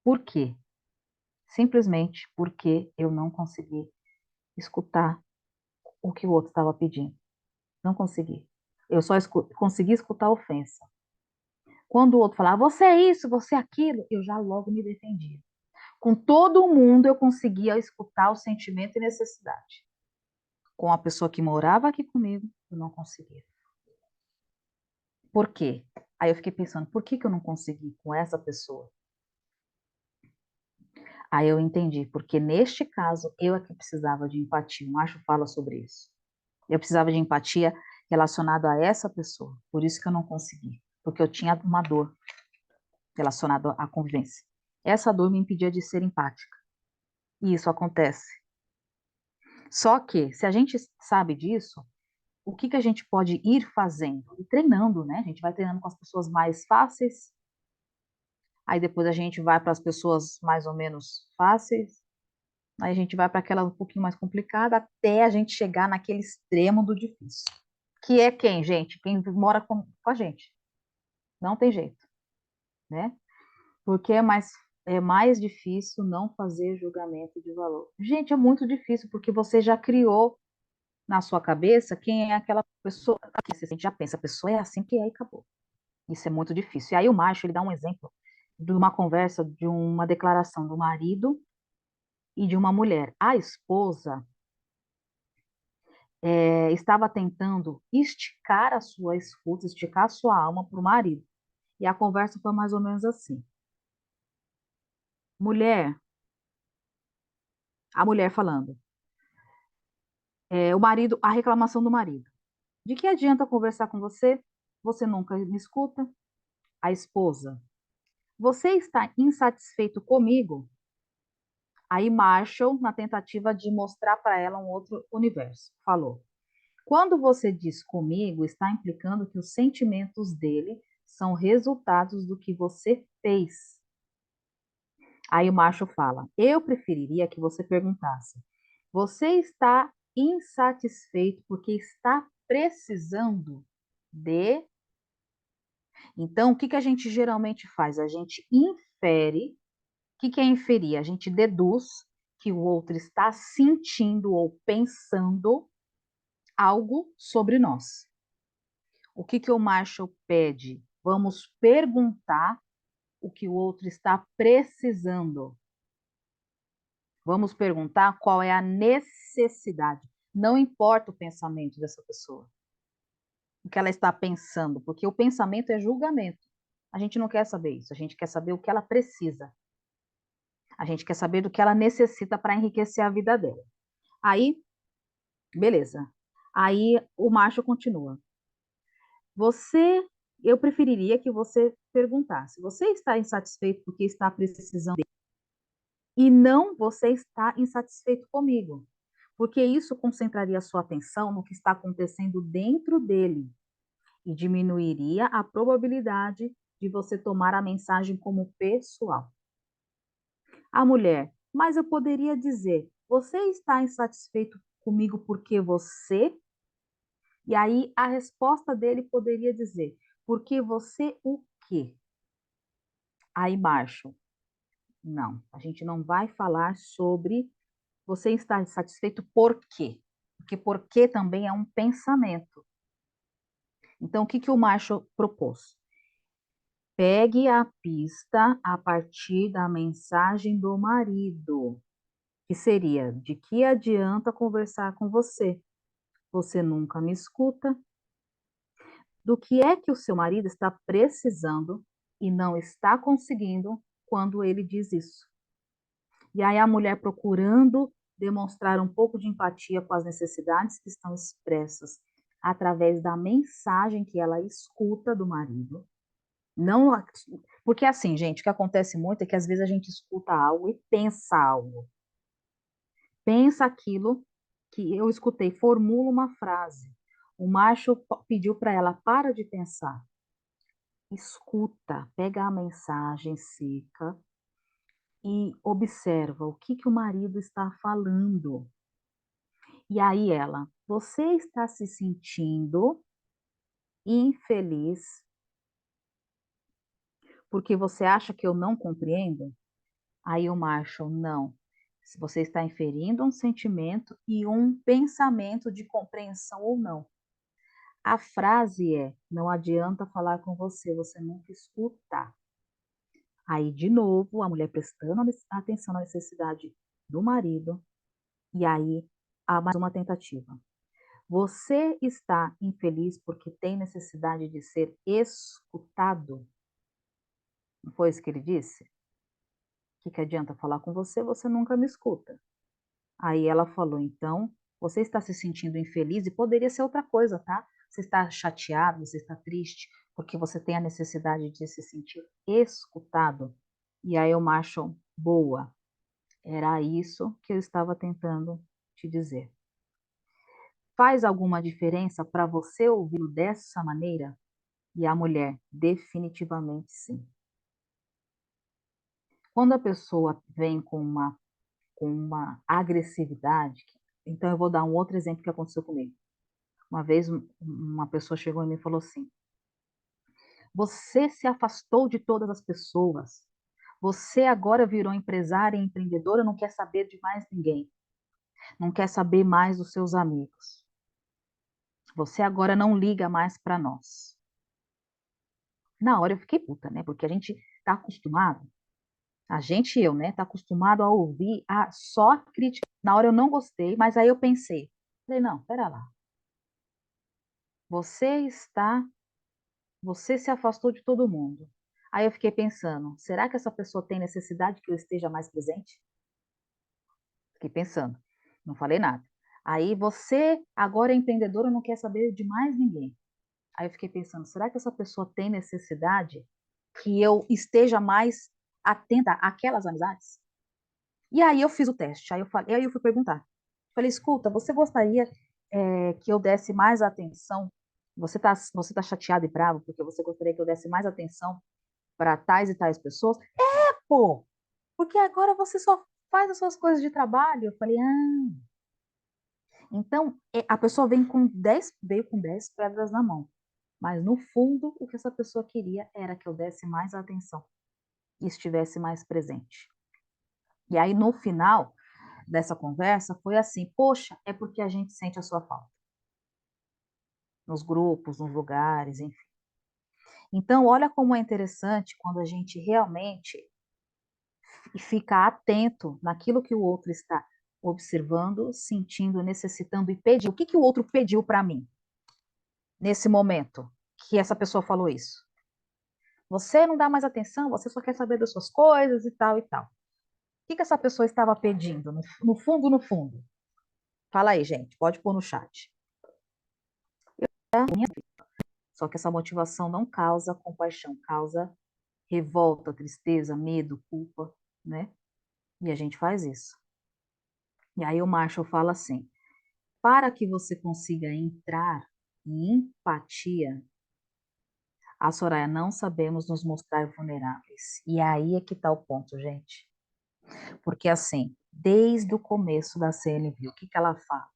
Por quê? Simplesmente porque eu não consegui escutar o que o outro estava pedindo. Não consegui. Eu só consegui escutar a ofensa. Quando o outro falava, você é isso, você é aquilo, eu já logo me defendia. Com todo mundo eu conseguia escutar o sentimento e necessidade. Com a pessoa que morava aqui comigo, eu não conseguia. Por quê? Aí eu fiquei pensando, por que eu não consegui com essa pessoa? Aí eu entendi, porque neste caso eu é que precisava de empatia. O macho fala sobre isso. Eu precisava de empatia relacionada a essa pessoa. Por isso que eu não consegui, porque eu tinha uma dor relacionada à convivência. Essa dor me impedia de ser empática. E isso acontece. Só que, se a gente sabe disso, o que a gente pode ir fazendo? E treinando, né? A gente vai treinando com as pessoas mais fáceis, aí depois a gente vai para as pessoas mais ou menos fáceis, aí a gente vai para aquela um pouquinho mais complicada, até a gente chegar naquele extremo do difícil. Que é quem, gente? Quem mora com a gente. Não tem jeito, né? Porque é mais difícil não fazer julgamento de valor. Gente, é muito difícil, porque você já criou na sua cabeça quem é aquela pessoa. Aqui você já pensa, a pessoa é assim que é e acabou. Isso é muito difícil. E aí o macho, ele dá um exemplo de uma conversa, de uma declaração do marido e de uma mulher. A esposa estava tentando esticar a sua escuta, esticar a sua alma para o marido. E a conversa foi mais ou menos assim. Mulher, a mulher falando, o marido, a reclamação do marido. De que adianta conversar com você? Você nunca me escuta? A esposa, você está insatisfeito comigo? Aí Marshall, na tentativa de mostrar para ela um outro universo, falou: quando você diz comigo, está implicando que os sentimentos dele são resultados do que você fez. Aí o macho fala: eu preferiria que você perguntasse: você está insatisfeito porque está precisando de. Então, o que que a gente geralmente faz? A gente infere. O que que é inferir? A gente deduz que o outro está sentindo ou pensando algo sobre nós. O que que o Marshall pede? Vamos perguntar o que o outro está precisando. Vamos perguntar qual é a necessidade. Não importa o pensamento dessa pessoa, o que ela está pensando, porque o pensamento é julgamento. A gente não quer saber isso, a gente quer saber o que ela precisa. A gente quer saber do que ela necessita para enriquecer a vida dela. Aí, beleza. Aí o macho continua. Eu preferiria que você perguntasse: você está insatisfeito porque está precisando e não você está insatisfeito comigo, porque isso concentraria a sua atenção no que está acontecendo dentro dele e diminuiria a probabilidade de você tomar a mensagem como pessoal. A mulher: mas eu poderia dizer, você está insatisfeito comigo porque você? E aí a resposta dele poderia dizer, porque você o quê? Aí macho, não, a gente não vai falar sobre você estar insatisfeito por quê? Porque por quê também é um pensamento. Então, o que que o macho propôs? Pegue a pista a partir da mensagem do marido, que seria: de que adianta conversar com você? Você nunca me escuta? Do que é que o seu marido está precisando e não está conseguindo quando ele diz isso? E aí a mulher procurando demonstrar um pouco de empatia com as necessidades que estão expressas através da mensagem que ela escuta do marido. Não, porque assim, gente, o que acontece muito é que às vezes a gente escuta algo e pensa algo. Pensa aquilo que eu escutei, formula uma frase. O macho pediu para ela: para de pensar. Escuta, pega a mensagem seca e observa o que que o marido está falando. E aí ela: você está se sentindo infeliz porque você acha que eu não compreendo? Aí o Marshall: não. Se você está inferindo um sentimento e um pensamento de compreensão ou não. A frase é: não adianta falar com você, você nunca escuta. Aí, de novo, a mulher prestando atenção na necessidade do marido, e aí há mais uma tentativa. Você está infeliz porque tem necessidade de ser escutado? Não foi isso que ele disse? O que adianta falar com você? Você nunca me escuta. Aí ela falou: então, você está se sentindo infeliz, e poderia ser outra coisa, tá? Você está chateado, você está triste, porque você tem a necessidade de se sentir escutado. E aí o Marshall: boa, era isso que eu estava tentando te dizer. Faz alguma diferença para você ouvi-lo dessa maneira? E a mulher: definitivamente sim. Quando a pessoa vem com uma agressividade, então eu vou dar um outro exemplo que aconteceu comigo. Uma vez uma pessoa chegou em mim e falou assim: você se afastou de todas as pessoas. Você agora virou empresária e empreendedora, não quer saber de mais ninguém. Não quer saber mais dos seus amigos. Você agora não liga mais para nós. Na hora eu fiquei puta, né? Porque a gente tá acostumado, a gente e eu, né? Tá acostumado a ouvir a só crítica. Na hora eu não gostei, mas aí eu pensei, falei, não, pera lá. Você se afastou de todo mundo. Aí eu fiquei pensando, será que essa pessoa tem necessidade que eu esteja mais presente? Fiquei pensando, não falei nada. Aí você agora é empreendedora, não quer saber de mais ninguém. Aí eu fiquei pensando, será que essa pessoa tem necessidade que eu esteja mais atenta àquelas amizades? E aí eu fiz o teste, aí eu fui perguntar. Falei, escuta, você gostaria que eu desse mais atenção? Você tá chateado e bravo porque você gostaria que eu desse mais atenção para tais e tais pessoas? Pô, porque agora você só faz as suas coisas de trabalho. Eu falei, então a pessoa veio com 10 pedras na mão. Mas no fundo, o que essa pessoa queria era que eu desse mais atenção e estivesse mais presente. E aí, no final dessa conversa, foi assim: poxa, é porque a gente sente a sua falta. Nos grupos, nos lugares, enfim. Então, olha como é interessante quando a gente realmente fica atento naquilo que o outro está observando, sentindo, necessitando e pedindo. O que o outro pediu para mim nesse momento que essa pessoa falou isso? Você não dá mais atenção, você só quer saber das suas coisas e tal e tal. O que essa pessoa estava pedindo? No fundo, no fundo. Fala aí, gente, pode pôr no chat. Só que essa motivação não causa compaixão, causa revolta, tristeza, medo, culpa, né? E a gente faz isso. E aí o Marshall fala assim: para que você consiga entrar em empatia, a Soraya não sabemos nos mostrar vulneráveis. E aí é que está o ponto, gente. Porque assim, desde o começo da CNV, o que ela fala?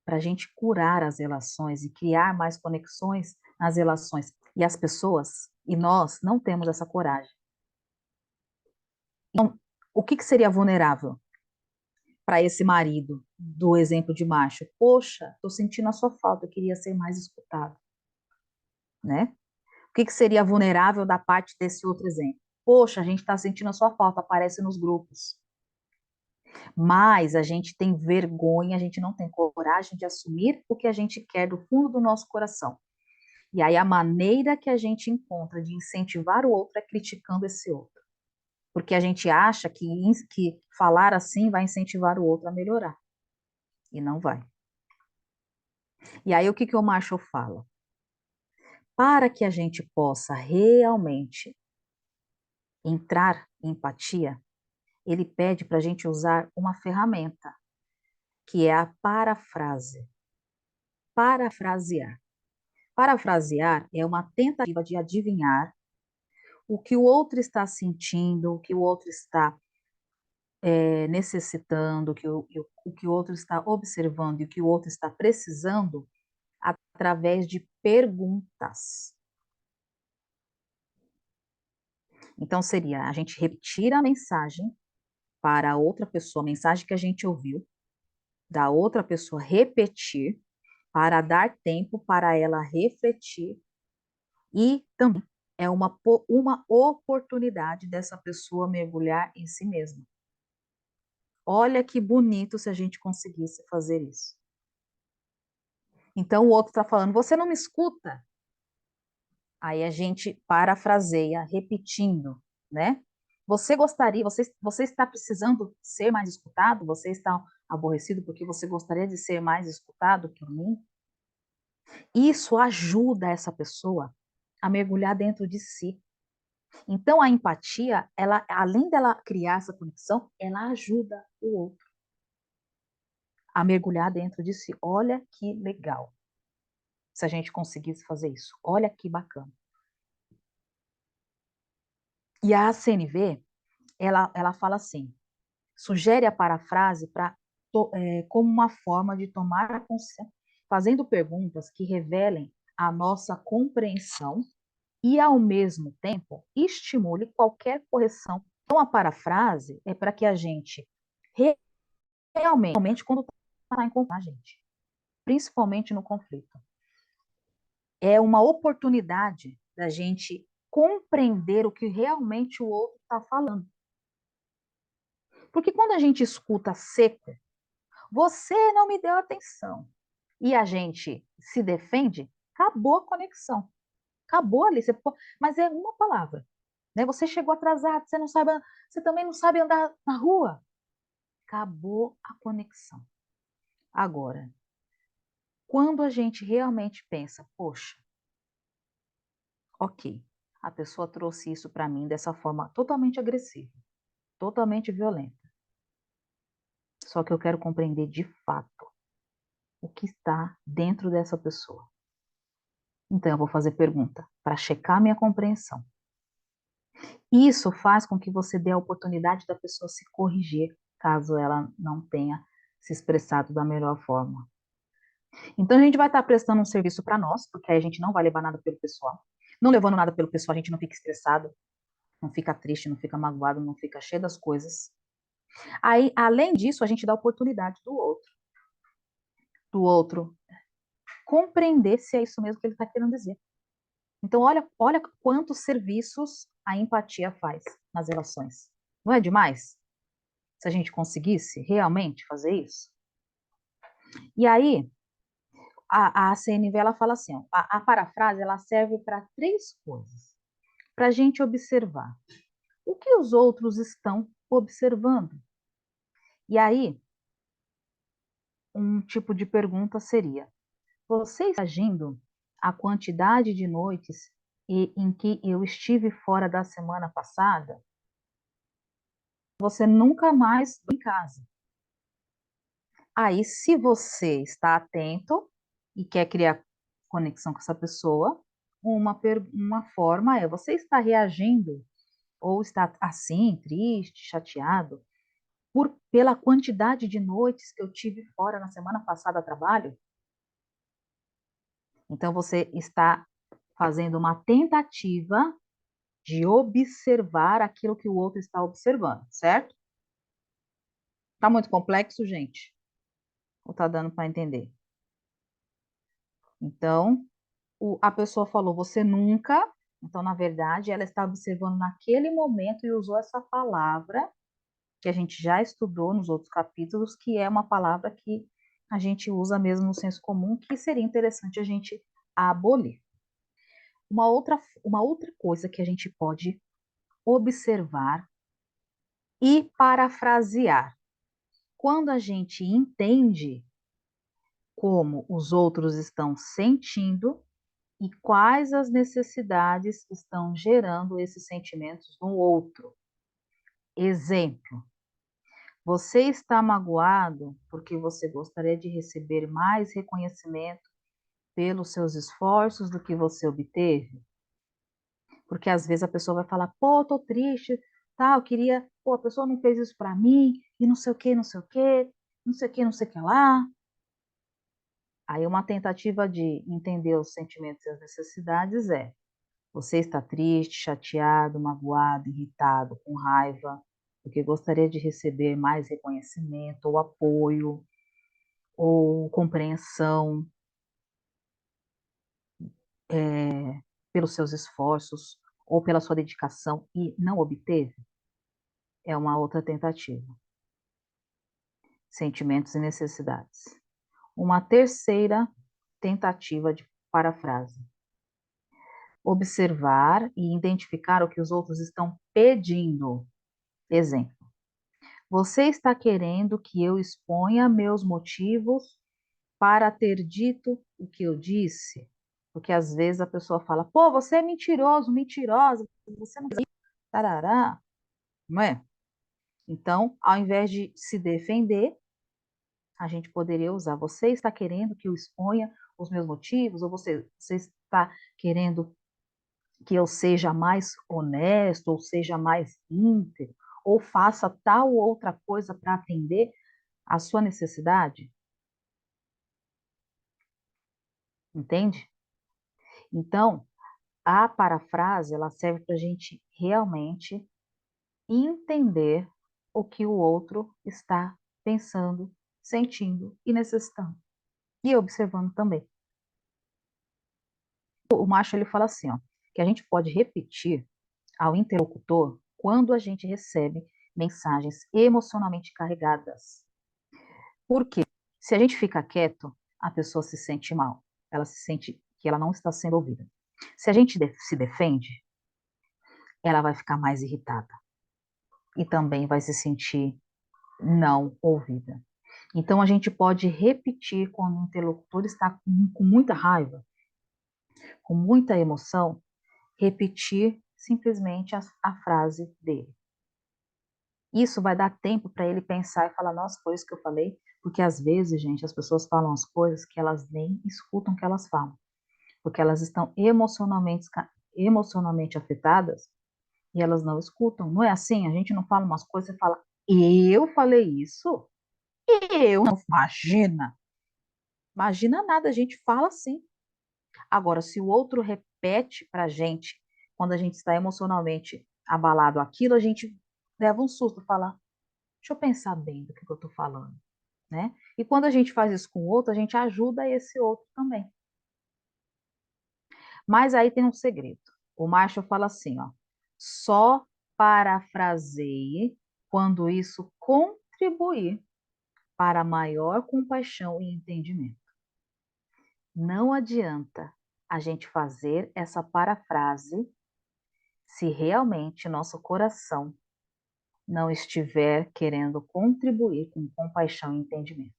Para a gente curar as relações e criar mais conexões nas relações. E as pessoas, e nós, não temos essa coragem. Então, o que seria vulnerável para esse marido do exemplo de macho? Poxa, estou sentindo a sua falta, eu queria ser mais escutado. Né? O que seria vulnerável da parte desse outro exemplo? Poxa, a gente está sentindo a sua falta, aparece nos grupos. Mas a gente tem vergonha, a gente não tem coragem de assumir o que a gente quer do fundo do nosso coração. E aí a maneira que a gente encontra de incentivar o outro é criticando esse outro. Porque a gente acha que falar assim vai incentivar o outro a melhorar. E não vai. E aí o que o Marshall fala? Para que a gente possa realmente entrar em empatia, ele pede para a gente usar uma ferramenta, que é a parafrase. Parafrasear. Parafrasear é uma tentativa de adivinhar o que o outro está sentindo, o que o outro está necessitando, o que o outro está observando e o que o outro está precisando através de perguntas. Então, seria a gente repetir a mensagem para a outra pessoa, a mensagem que a gente ouviu, da outra pessoa repetir, para dar tempo para ela refletir e também é uma oportunidade dessa pessoa mergulhar em si mesma. Olha que bonito se a gente conseguisse fazer isso. Então o outro está falando, você não me escuta? Aí a gente parafraseia, repetindo, né? Você está precisando ser mais escutado? Você está aborrecido porque você gostaria de ser mais escutado por mim? Isso ajuda essa pessoa a mergulhar dentro de si. Então a empatia, ela, além dela criar essa conexão, ela ajuda o outro a mergulhar dentro de si. Olha que legal. Se a gente conseguisse fazer isso. Olha que bacana. E a CNV, ela fala assim, sugere a parafrase como uma forma de tomar consciência, fazendo perguntas que revelem a nossa compreensão e, ao mesmo tempo, estimule qualquer correção. Então, a parafrase é para que a gente realmente quando está em conflito, gente, principalmente no conflito, é uma oportunidade da gente compreender o que realmente o outro está falando. Porque quando a gente escuta seco, você não me deu atenção, e a gente se defende, acabou a conexão. Acabou ali. Mas é uma palavra. Né? Você chegou atrasado, você também não sabe andar na rua. Acabou a conexão. Agora, quando a gente realmente pensa, poxa, ok, a pessoa trouxe isso para mim dessa forma totalmente agressiva, totalmente violenta. Só que eu quero compreender de fato o que está dentro dessa pessoa. Então eu vou fazer pergunta para checar minha compreensão. Isso faz com que você dê a oportunidade da pessoa se corrigir, caso ela não tenha se expressado da melhor forma. Então a gente vai estar prestando um serviço para nós, porque aí a gente não vai levar nada pelo pessoal. Não levando nada pelo pessoal, a gente não fica estressado, não fica triste, não fica magoado, não fica cheio das coisas. Aí, além disso, a gente dá a oportunidade do outro compreender se é isso mesmo que ele está querendo dizer. Então, olha quantos serviços a empatia faz nas relações. Não é demais? Se a gente conseguisse realmente fazer isso? E aí, a CNV ela fala assim, ó, a parafrase ela serve para três coisas. Para a gente observar o que os outros estão observando. E aí, um tipo de pergunta seria: você está agindo a quantidade de noites em que eu estive fora da semana passada? Você nunca mais em casa. Aí, se você está atento e quer criar conexão com essa pessoa, uma forma é: você está reagindo ou está assim, triste, chateado, pela quantidade de noites que eu tive fora na semana passada a trabalho? Então, você está fazendo uma tentativa de observar aquilo que o outro está observando, certo? Tá muito complexo, gente? Ou tá dando para entender? Então, a pessoa falou, você nunca. Então, na verdade, ela está observando naquele momento e usou essa palavra que a gente já estudou nos outros capítulos, que é uma palavra que a gente usa mesmo no senso comum, que seria interessante a gente abolir. Uma outra coisa que a gente pode observar e parafrasear. Quando a gente entende como os outros estão sentindo e quais as necessidades estão gerando esses sentimentos no outro. Exemplo: você está magoado porque você gostaria de receber mais reconhecimento pelos seus esforços do que você obteve? Porque às vezes a pessoa vai falar, pô, tô triste, tá, eu queria, pô, a pessoa não fez isso para mim, e não sei o que, não sei o que, não sei o que, não sei o que lá. Aí uma tentativa de entender os sentimentos e as necessidades é: você está triste, chateado, magoado, irritado, com raiva, porque gostaria de receber mais reconhecimento ou apoio ou compreensão pelos seus esforços ou pela sua dedicação e não obteve? É uma outra tentativa. Sentimentos e necessidades. Uma terceira tentativa de parafrase: observar e identificar o que os outros estão pedindo. Exemplo: você está querendo que eu exponha meus motivos para ter dito o que eu disse? Porque às vezes a pessoa fala, pô, você é mentiroso, mentirosa, você não tarará, não é? Então, ao invés de se defender, a gente poderia usar, você está querendo que eu exponha os meus motivos, ou você está querendo que eu seja mais honesto, ou seja mais íntegro, ou faça tal ou outra coisa para atender a sua necessidade? Entende? Então, a parafrase, ela serve para a gente realmente entender o que o outro está pensando, sentindo e necessitando. E observando também. O macho ele fala assim, ó, que a gente pode repetir ao interlocutor quando a gente recebe mensagens emocionalmente carregadas. Por quê? Se a gente fica quieto, a pessoa se sente mal. Ela se sente que ela não está sendo ouvida. Se a gente se defende, ela vai ficar mais irritada e também vai se sentir não ouvida. Então, a gente pode repetir quando o interlocutor está com muita raiva, com muita emoção, repetir simplesmente a frase dele. Isso vai dar tempo para ele pensar e falar, nossa, foi isso que eu falei, porque às vezes, gente, as pessoas falam as coisas que elas nem escutam o que elas falam, porque elas estão emocionalmente afetadas e elas não escutam. Não é assim? A gente não fala umas coisas e fala, eu falei isso? Eu não. Imagina nada, a gente fala assim. Agora, se o outro repete para a gente, quando a gente está emocionalmente abalado aquilo, a gente leva um susto, fala, deixa eu pensar bem do que eu estou falando, né? E quando a gente faz isso com o outro, a gente ajuda esse outro também. Mas aí tem um segredo. O Marshall fala assim, ó, só parafraseie quando isso contribuir para maior compaixão e entendimento. Não adianta a gente fazer essa parafrase se realmente nosso coração não estiver querendo contribuir com compaixão e entendimento.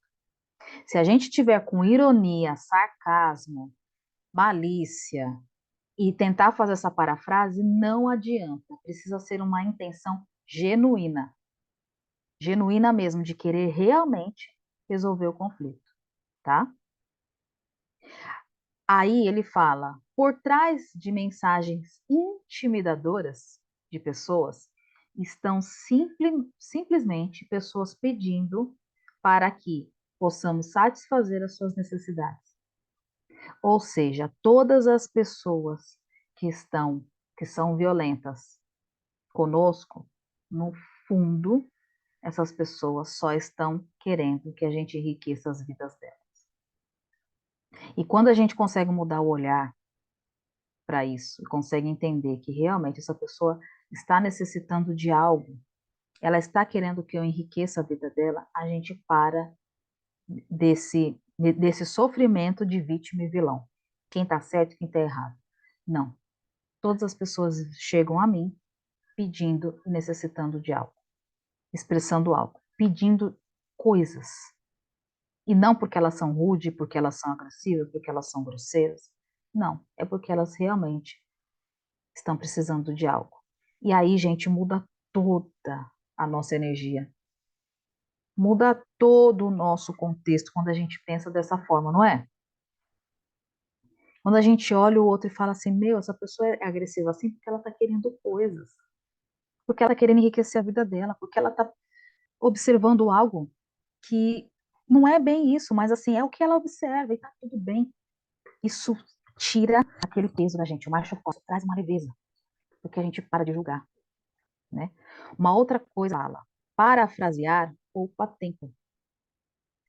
Se a gente tiver com ironia, sarcasmo, malícia e tentar fazer essa parafrase, não adianta. Precisa ser uma intenção genuína. Genuína mesmo, de querer realmente resolver o conflito, tá? Aí ele fala, por trás de mensagens intimidadoras de pessoas, estão simplesmente pessoas pedindo para que possamos satisfazer as suas necessidades. Ou seja, todas as pessoas que são violentas conosco, no fundo, essas pessoas só estão querendo que a gente enriqueça as vidas delas. E quando a gente consegue mudar o olhar para isso, consegue entender que realmente essa pessoa está necessitando de algo, ela está querendo que eu enriqueça a vida dela, a gente para desse sofrimento de vítima e vilão. Quem está certo, quem está errado. Não. Todas as pessoas chegam a mim pedindo e necessitando de algo, expressando algo, pedindo coisas. E não porque elas são rudes, porque elas são agressivas, porque elas são grosseiras. Não, é porque elas realmente estão precisando de algo. E aí, gente, muda toda a nossa energia. Muda todo o nosso contexto quando a gente pensa dessa forma, não é? Quando a gente olha o outro e fala assim, meu, essa pessoa é agressiva assim porque ela está querendo coisas. Porque ela está querendo enriquecer a vida dela, porque ela está observando algo que não é bem isso, mas assim, é o que ela observa e está tudo bem. Isso tira aquele peso da gente. O macho oposto traz uma leveza, porque a gente para de julgar, né? Uma outra coisa, fala, parafrasear poupa tempo.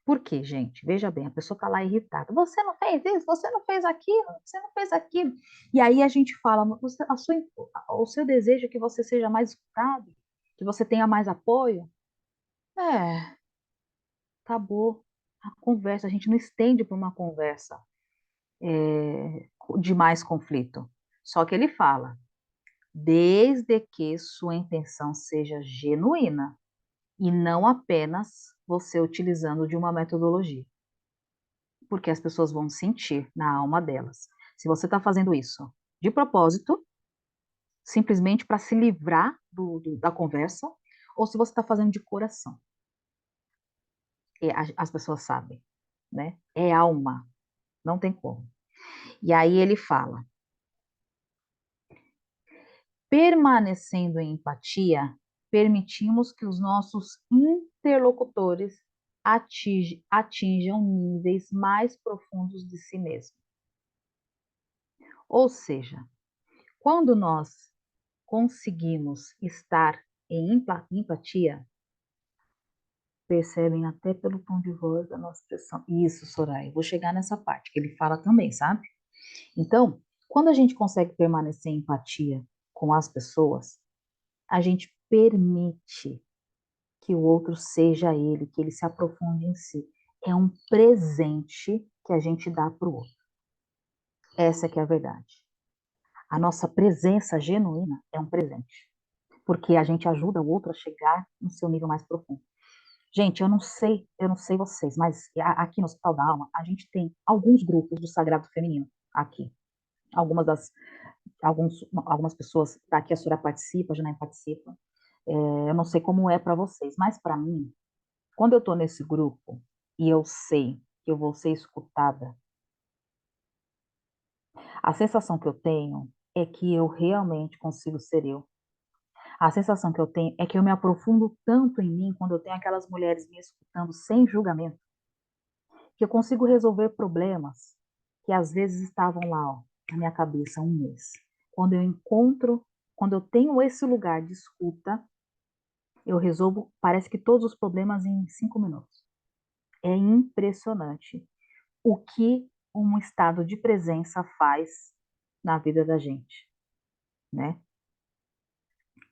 Por quê, gente? Veja bem, a pessoa está lá irritada. Você não fez isso, você não fez aquilo, você não fez aquilo. E aí a gente fala, o seu desejo é que você seja mais escutado, que você tenha mais apoio. É, acabou a conversa. A gente não estende para uma conversa de mais conflito. Só que ele fala, desde que sua intenção seja genuína e não apenas você utilizando de uma metodologia. Porque as pessoas vão sentir na alma delas. Se você está fazendo isso de propósito, simplesmente para se livrar da conversa, ou se você está fazendo de coração. E as pessoas sabem, né? É alma, não tem como. E aí ele fala, permanecendo em empatia, permitimos que os nossos interlocutores atinjam níveis mais profundos de si mesmos. Ou seja, quando nós conseguimos estar em empatia, percebem até pelo tom de voz da nossa expressão. Isso, Soraya, vou chegar nessa parte que ele fala também, sabe? Então, Quando a gente consegue permanecer em empatia com as pessoas, a gente permite que o outro seja ele, que ele se aprofunde em si. É um presente que a gente dá para o outro. Essa é que é a verdade. A nossa presença genuína é um presente, porque a gente ajuda o outro a chegar no seu nível mais profundo. Gente, eu não sei vocês, mas aqui no Hospital da Alma, a gente tem alguns grupos do Sagrado Feminino aqui. Algumas pessoas daqui, a Sura participa, a Janaína participa. Eu não sei como é para vocês, mas para mim, quando eu estou nesse grupo e eu sei que eu vou ser escutada, a sensação que eu tenho é que eu realmente consigo ser eu. A sensação que eu tenho é que eu me aprofundo tanto em mim quando eu tenho aquelas mulheres me escutando sem julgamento, que eu consigo resolver problemas que às vezes estavam lá, ó, na minha cabeça há um mês. Quando eu tenho esse lugar de escuta, eu resolvo, parece que todos os problemas em 5 minutos. É impressionante o que um estado de presença faz na vida da gente, né?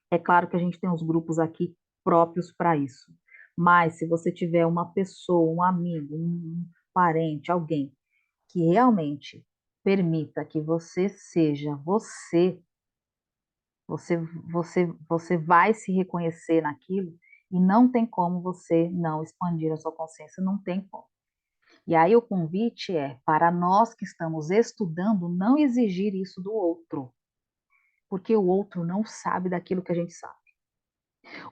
É claro que a gente tem os grupos aqui próprios para isso, mas se você tiver uma pessoa, um amigo, um parente, alguém que realmente permita que você seja você, você, você vai se reconhecer naquilo e não tem como você não expandir a sua consciência, não tem como. E aí o convite é para nós que estamos estudando não exigir isso do outro, porque o outro não sabe daquilo que a gente sabe.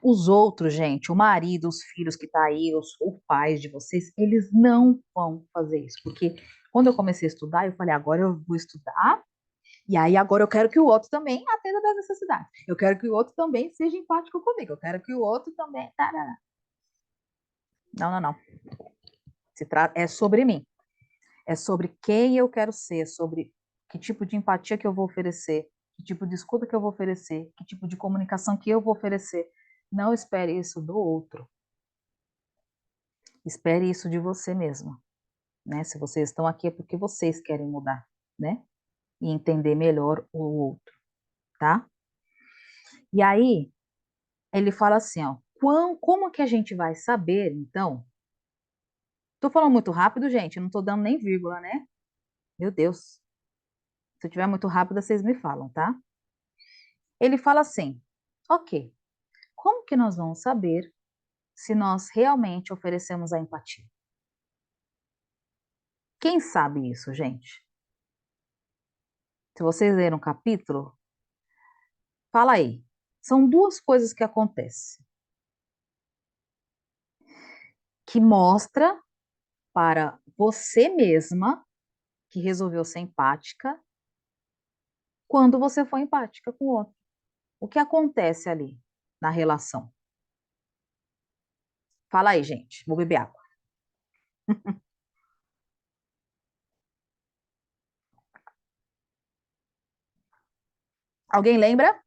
Os outros, gente, o marido, os filhos que tá aí, os pais de vocês, eles não vão fazer isso, porque quando eu comecei a estudar, eu falei, agora eu vou estudar, e aí agora eu quero que o outro também atenda das necessidades. Eu quero que o outro também seja empático comigo. Eu quero que o outro também. Não, não, não. É sobre mim. É sobre quem eu quero ser, sobre que tipo de empatia que eu vou oferecer, que tipo de escuta que eu vou oferecer, que tipo de comunicação que eu vou oferecer. Não espere isso do outro. Espere isso de você mesmo, né? Se vocês estão aqui é porque vocês querem mudar, né? E entender melhor o outro, tá? E aí, ele fala assim, ó, como que a gente vai saber, então? Tô falando muito rápido, gente, não tô dando nem vírgula, né? Meu Deus. Se eu tiver muito rápido, vocês me falam, tá? Ele fala assim, ok, como que nós vamos saber se nós realmente oferecemos a empatia? Quem sabe isso, gente? Se vocês leram o capítulo, fala aí. São duas coisas que acontecem. Que mostra para você mesma que resolveu ser empática quando você foi empática com o outro. O que acontece ali na relação? Fala aí, gente. Vou beber água. Alguém lembra?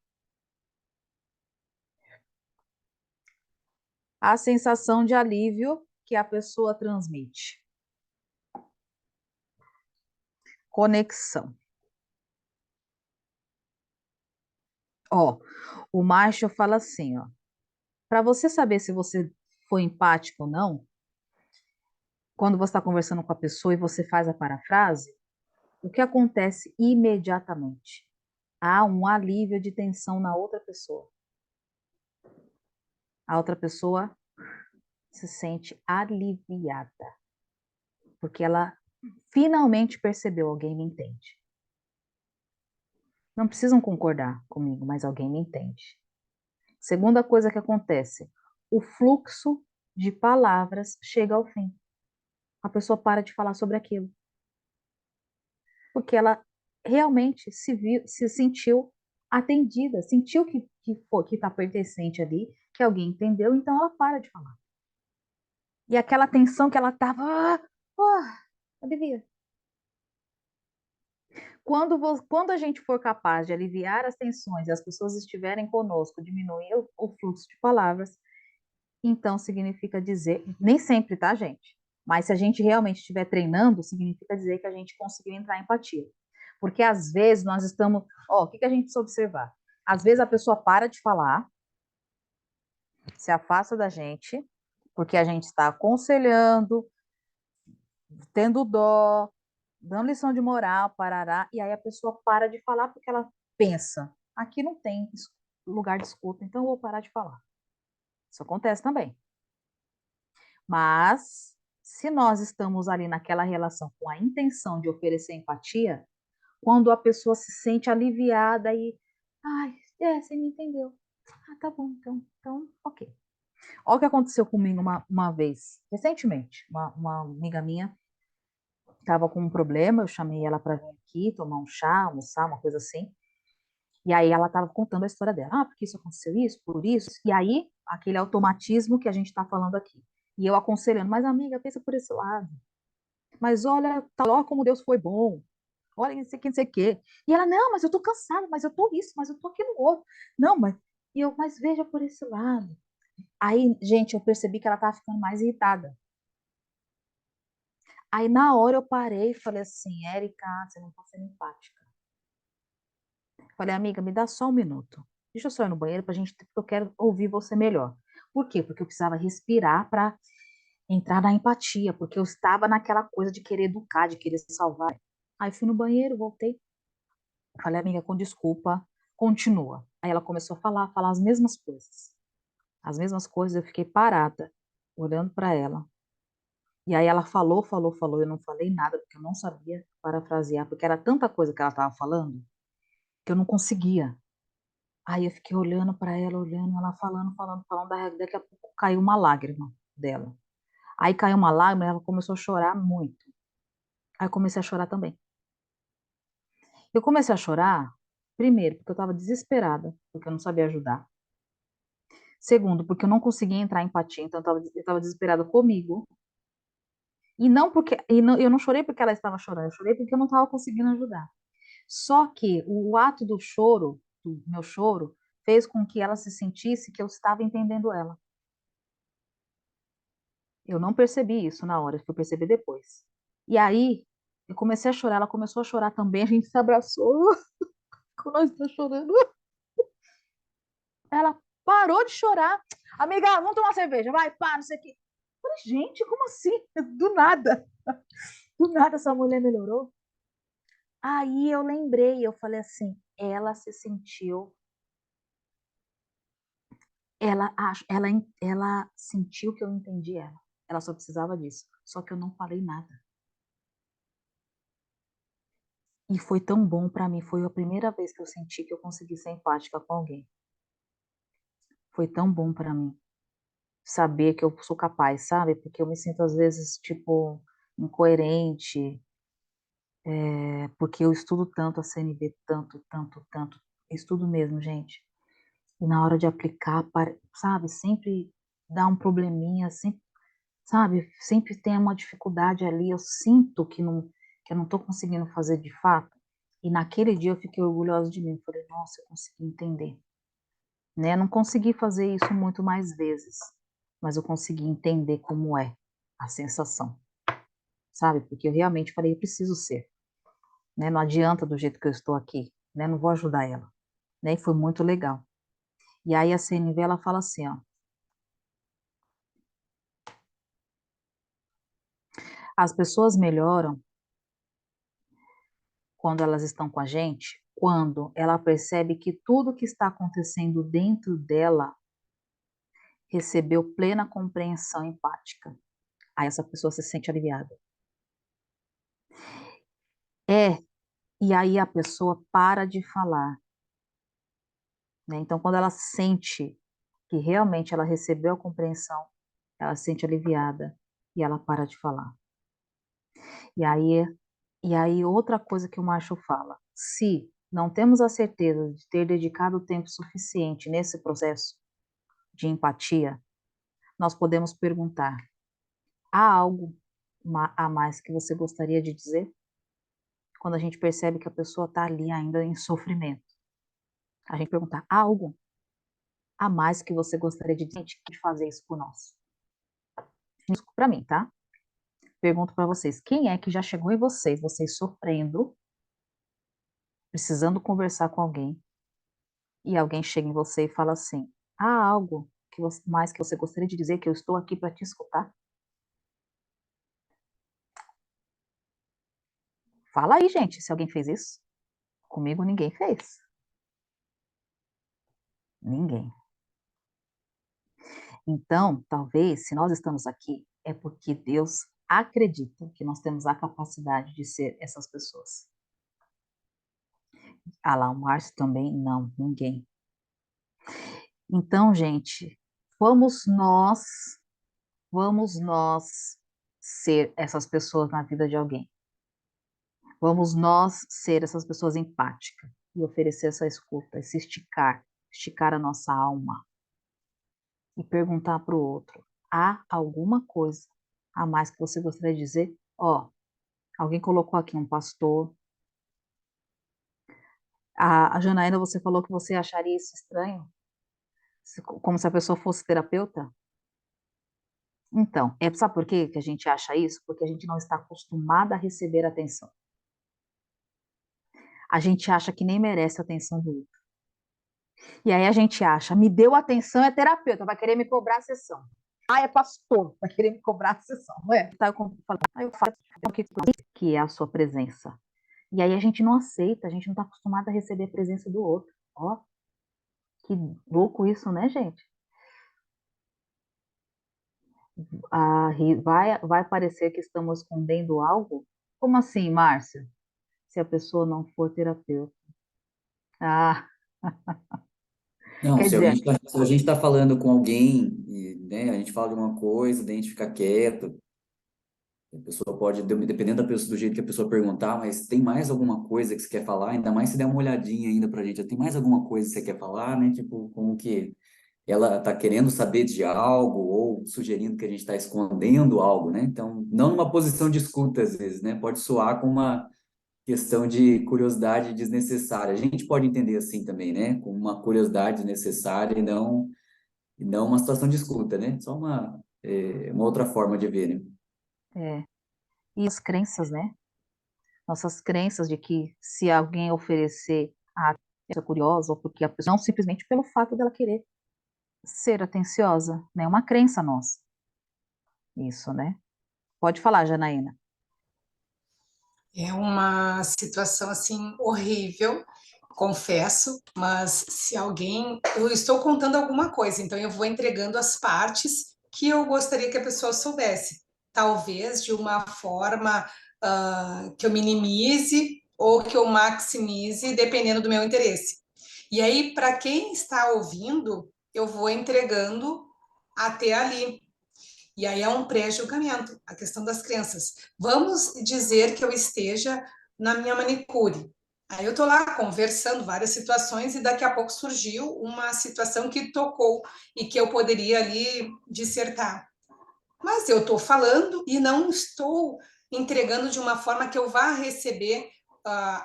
A sensação de alívio que a pessoa transmite. Conexão. Ó, o Marshall fala assim, ó. Para você saber se você foi empático ou não, quando você está conversando com a pessoa e você faz a parafrase, o que acontece imediatamente? Há um alívio de tensão na outra pessoa. A outra pessoa se sente aliviada, porque ela finalmente percebeu, alguém me entende. Não precisam concordar comigo, mas alguém me entende. Segunda coisa que acontece, o fluxo de palavras chega ao fim. A pessoa para de falar sobre aquilo. Porque ela realmente se sentiu atendida, sentiu que está pertencente ali, que alguém entendeu, então ela para de falar. E aquela tensão que ela estava, alivia. Quando a gente for capaz de aliviar as tensões e as pessoas estiverem conosco, diminuir o fluxo de palavras, então significa dizer, nem sempre, tá, gente? Mas se a gente realmente estiver treinando, significa dizer que a gente conseguiu entrar em empatia. Porque às vezes nós estamos. Ó, o que a gente precisa observar? Às vezes a pessoa para de falar, se afasta da gente, porque a gente está aconselhando, tendo dó, dando lição de moral, parará, e aí a pessoa para de falar porque ela pensa, aqui não tem lugar de escuta, então eu vou parar de falar. Isso acontece também. Mas, se nós estamos ali naquela relação com a intenção de oferecer empatia, quando a pessoa se sente aliviada e, ai, você me entendeu. Ah, tá bom, então, ok. Olha o que aconteceu comigo uma vez, recentemente. Uma amiga minha estava com um problema, eu chamei ela para vir aqui tomar um chá, almoçar, uma coisa assim. E aí ela estava contando a história dela. Ah, porque isso aconteceu isso, por isso. E aí, aquele automatismo que a gente está falando aqui. E eu aconselhando, mas amiga, pensa por esse lado. Mas olha, olha como Deus foi bom. Olha, não sei o que, não sei o quê. E ela, não, mas eu tô cansada, mas eu tô isso, mas eu tô aquilo outro. Não, mas veja por esse lado. Aí, gente, eu percebi que ela tava ficando mais irritada. Aí, na hora, eu parei e falei assim, Érica, você não tá sendo empática. Falei, amiga, me dá só um minuto. Deixa eu só ir no banheiro pra gente, porque eu quero ouvir você melhor. Por quê? Porque eu precisava respirar para entrar na empatia, porque eu estava naquela coisa de querer educar, de querer salvar. Aí fui no banheiro, voltei. Falei, amiga, com desculpa, continua. Aí ela começou a falar as mesmas coisas. As mesmas coisas, eu fiquei parada, olhando para ela. E aí ela falou, eu não falei nada, porque eu não sabia parafrasear, porque era tanta coisa que ela estava falando, que eu não conseguia. Aí eu fiquei olhando para ela, olhando, ela falando, daqui a pouco caiu uma lágrima dela. Aí caiu uma lágrima, ela começou a chorar muito. Aí eu comecei a chorar também. Eu comecei a chorar, primeiro, porque eu estava desesperada, porque eu não sabia ajudar. Segundo, porque eu não conseguia entrar em empatia, então eu estava desesperada comigo. E não porque, eu não chorei porque ela estava chorando, eu chorei porque eu não estava conseguindo ajudar. Só que o ato do choro, do meu choro, fez com que ela se sentisse que eu estava entendendo ela. Eu não percebi isso na hora, fui perceber depois. E aí, eu comecei a chorar, ela começou a chorar também, a gente se abraçou, quando nós estamos chorando. Ela parou de chorar. Amiga, vamos tomar cerveja, vai, pá, não sei o quê. Eu falei, gente, como assim? Do nada. Do nada essa mulher melhorou. Aí eu lembrei, eu falei assim, ela se sentiu, ela sentiu que eu entendi ela. Ela só precisava disso. Só que eu não falei nada. E foi tão bom para mim, foi a primeira vez que eu senti que eu consegui ser empática com alguém. Foi tão bom para mim saber que eu sou capaz, sabe? Porque eu me sinto às vezes tipo incoerente, porque eu estudo tanto a CNV, tanto, estudo mesmo, gente. E na hora de aplicar, sabe, sempre dá um probleminha, sempre, sabe, sempre tem uma dificuldade ali, eu sinto que eu não estou conseguindo fazer de fato. E naquele dia eu fiquei orgulhosa de mim, falei, nossa, eu consegui entender. Né? Não consegui fazer isso muito mais vezes, mas eu consegui entender como é a sensação, sabe? Porque eu realmente falei, eu preciso ser, né? Não adianta do jeito que eu estou aqui, né? Não vou ajudar ela, né? E foi muito legal. E aí a CNV ela fala assim, ó, as pessoas melhoram quando elas estão com a gente, quando ela percebe que tudo que está acontecendo dentro dela recebeu plena compreensão empática. Aí essa pessoa se sente aliviada. E aí a pessoa para de falar, né? Então, quando ela sente que realmente ela recebeu a compreensão, ela se sente aliviada e ela para de falar. E aí, outra coisa que o Marshall fala, se não temos a certeza de ter dedicado o tempo suficiente nesse processo de empatia, nós podemos perguntar, há algo a mais que você gostaria de dizer? Quando a gente percebe que a pessoa está ali ainda em sofrimento. A gente perguntar, há algo a mais que você gostaria de fazer isso por nós? Para mim, tá? Pergunto para vocês, quem é que já chegou em vocês sofrendo, precisando conversar com alguém, e alguém chega em você e fala assim: há algo mais que você gostaria de dizer, que eu estou aqui para te escutar? Fala aí, gente, se alguém fez isso. Comigo ninguém fez. Ninguém. Então, talvez, se nós estamos aqui, é porque Deus acredita que nós temos a capacidade de ser essas pessoas. Ah lá, o Márcio também? Não, ninguém. Então, gente, vamos nós ser essas pessoas na vida de alguém. Vamos nós ser essas pessoas empáticas e oferecer essa escuta, esse esticar a nossa alma e perguntar para o outro: há alguma coisa a mais que você gostaria de dizer? Ó, alguém colocou aqui um pastor. A Janaína, você falou que você acharia isso estranho, como se a pessoa fosse terapeuta? Então, sabe por quê que a gente acha isso? Porque a gente não está acostumada a receber atenção. A gente acha que nem merece a atenção do outro. E aí a gente acha, me deu atenção, é terapeuta, vai querer me cobrar a sessão. Ah, é pastor, vai querer me cobrar a sessão, não é? Tá, eu falo que é a sua presença. E aí a gente não aceita, a gente não está acostumado a receber a presença do outro. Ó, que louco isso, né, gente? Vai parecer que estamos escondendo algo? Como assim, Márcia? Se a pessoa não for terapeuta. Ah, Não, quer dizer, se a gente tá falando com alguém, e, né, a gente fala de uma coisa, daí a gente fica quieto, a pessoa pode, dependendo da pessoa, do jeito que a pessoa perguntar, mas tem mais alguma coisa que você quer falar? Ainda mais se der uma olhadinha ainda pra gente, tem mais alguma coisa que você quer falar, né? Tipo, como que ela tá querendo saber de algo ou sugerindo que a gente está escondendo algo, né? Então, não numa posição de escuta às vezes, né? Pode soar como uma questão de curiosidade desnecessária. A gente pode entender assim também, né? Como uma curiosidade desnecessária e não uma situação de escuta, né? Só uma outra forma de ver, né? é, e as crenças, né? Nossas crenças de que se alguém oferecer a pessoa curiosa, ou porque a pessoa, não simplesmente pelo fato dela querer ser atenciosa, né? É uma crença nossa. Isso, né? Pode falar, Janaína. É uma situação assim horrível, confesso, mas se alguém, eu estou contando alguma coisa, então eu vou entregando as partes que eu gostaria que a pessoa soubesse, talvez de uma forma que eu minimize ou que eu maximize, dependendo do meu interesse. E aí, para quem está ouvindo, eu vou entregando até ali. E aí é um pré-julgamento, a questão das crenças. Vamos dizer que eu esteja na minha manicure. Aí eu estou lá conversando várias situações e daqui a pouco surgiu uma situação que tocou e que eu poderia ali dissertar. Mas eu estou falando e não estou entregando de uma forma que eu vá receber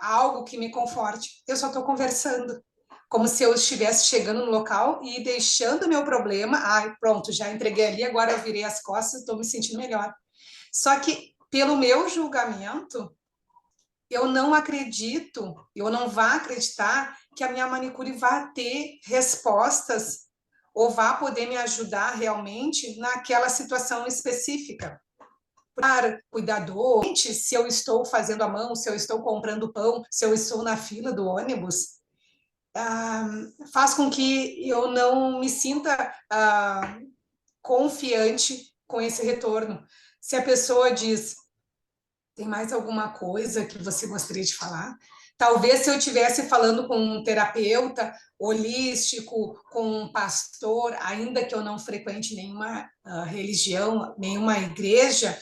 algo que me conforte. Eu só estou conversando como se eu estivesse chegando no local e deixando o meu problema. Ai, pronto, já entreguei ali, agora eu virei as costas, estou me sentindo melhor. Só que, pelo meu julgamento, eu não acredito, eu não vá acreditar que a minha manicure vá ter respostas ou vá poder me ajudar realmente naquela situação específica. Para cuidador, se eu estou fazendo a mão, se eu estou comprando pão, se eu estou na fila do ônibus, faz com que eu não me sinta confiante com esse retorno. Se a pessoa diz, tem mais alguma coisa que você gostaria de falar? Talvez se eu estivesse falando com um terapeuta holístico, com um pastor, ainda que eu não frequente nenhuma religião, nenhuma igreja,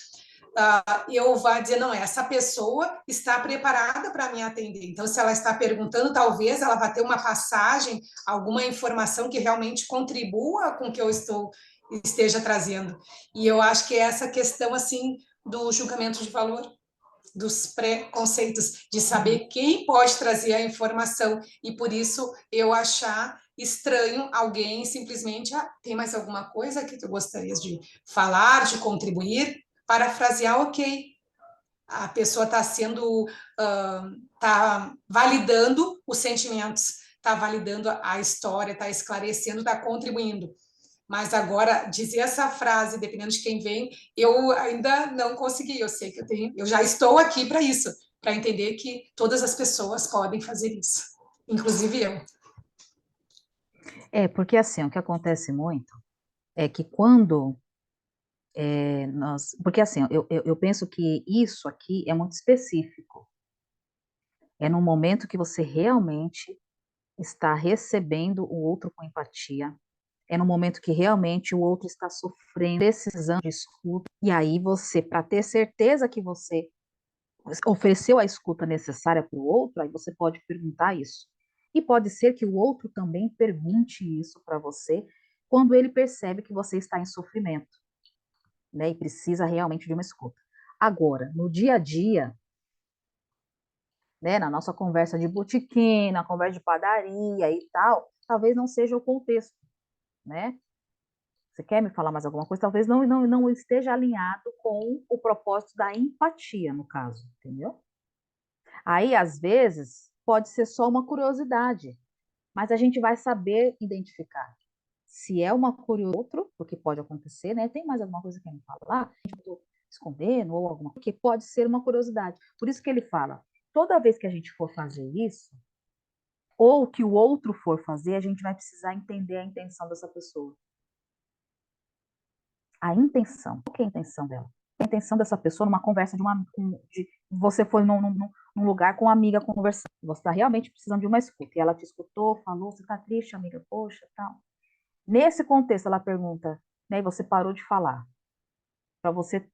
eu vou dizer, não, essa pessoa está preparada para me atender. Então, se ela está perguntando, talvez ela vá ter uma passagem, alguma informação que realmente contribua com o que eu esteja trazendo. E eu acho que é essa questão, assim, do julgamento de valor, dos preconceitos, de saber quem pode trazer a informação, e por isso eu achar estranho alguém simplesmente, tem mais alguma coisa que tu gostarias de falar, de contribuir? Parafrasear, ok. A pessoa está sendo, está validando os sentimentos, está validando a história, está esclarecendo, está contribuindo. Mas agora, dizer essa frase, dependendo de quem vem, eu ainda não consegui. Eu sei que eu já estou aqui para isso, para entender que todas as pessoas podem fazer isso, inclusive eu. Porque assim, o que acontece muito é que quando porque assim, eu penso que isso aqui é muito específico. É no momento que você realmente está recebendo o outro com empatia. É no momento que realmente o outro está sofrendo, precisando de escuta. E aí você, para ter certeza que você ofereceu a escuta necessária para o outro, aí você pode perguntar isso. E pode ser que o outro também pergunte isso para você quando ele percebe que você está em sofrimento, né? E precisa realmente de uma escuta. Agora, no dia a dia, né, na nossa conversa de botequim, na conversa de padaria e tal, talvez não seja o contexto, né? Você quer me falar mais alguma coisa? Talvez não esteja alinhado com o propósito da empatia, no caso, entendeu? Aí, às vezes, pode ser só uma curiosidade, mas a gente vai saber identificar se é uma curiosidade outro, porque pode acontecer, né? Tem mais alguma coisa que quer me falar? Estou escondendo ou alguma coisa, que pode ser uma curiosidade. Por isso que ele fala, toda vez que a gente for fazer isso, ou que o outro for fazer, a gente vai precisar entender a intenção dessa pessoa. A intenção. Qual que é a intenção dela? A intenção dessa pessoa numa conversa você foi num lugar com uma amiga conversando. Você está realmente precisando de uma escuta. E ela te escutou, falou, você está triste, amiga? Poxa, tal. Nesse contexto, ela pergunta, né? E você parou de falar. Para você,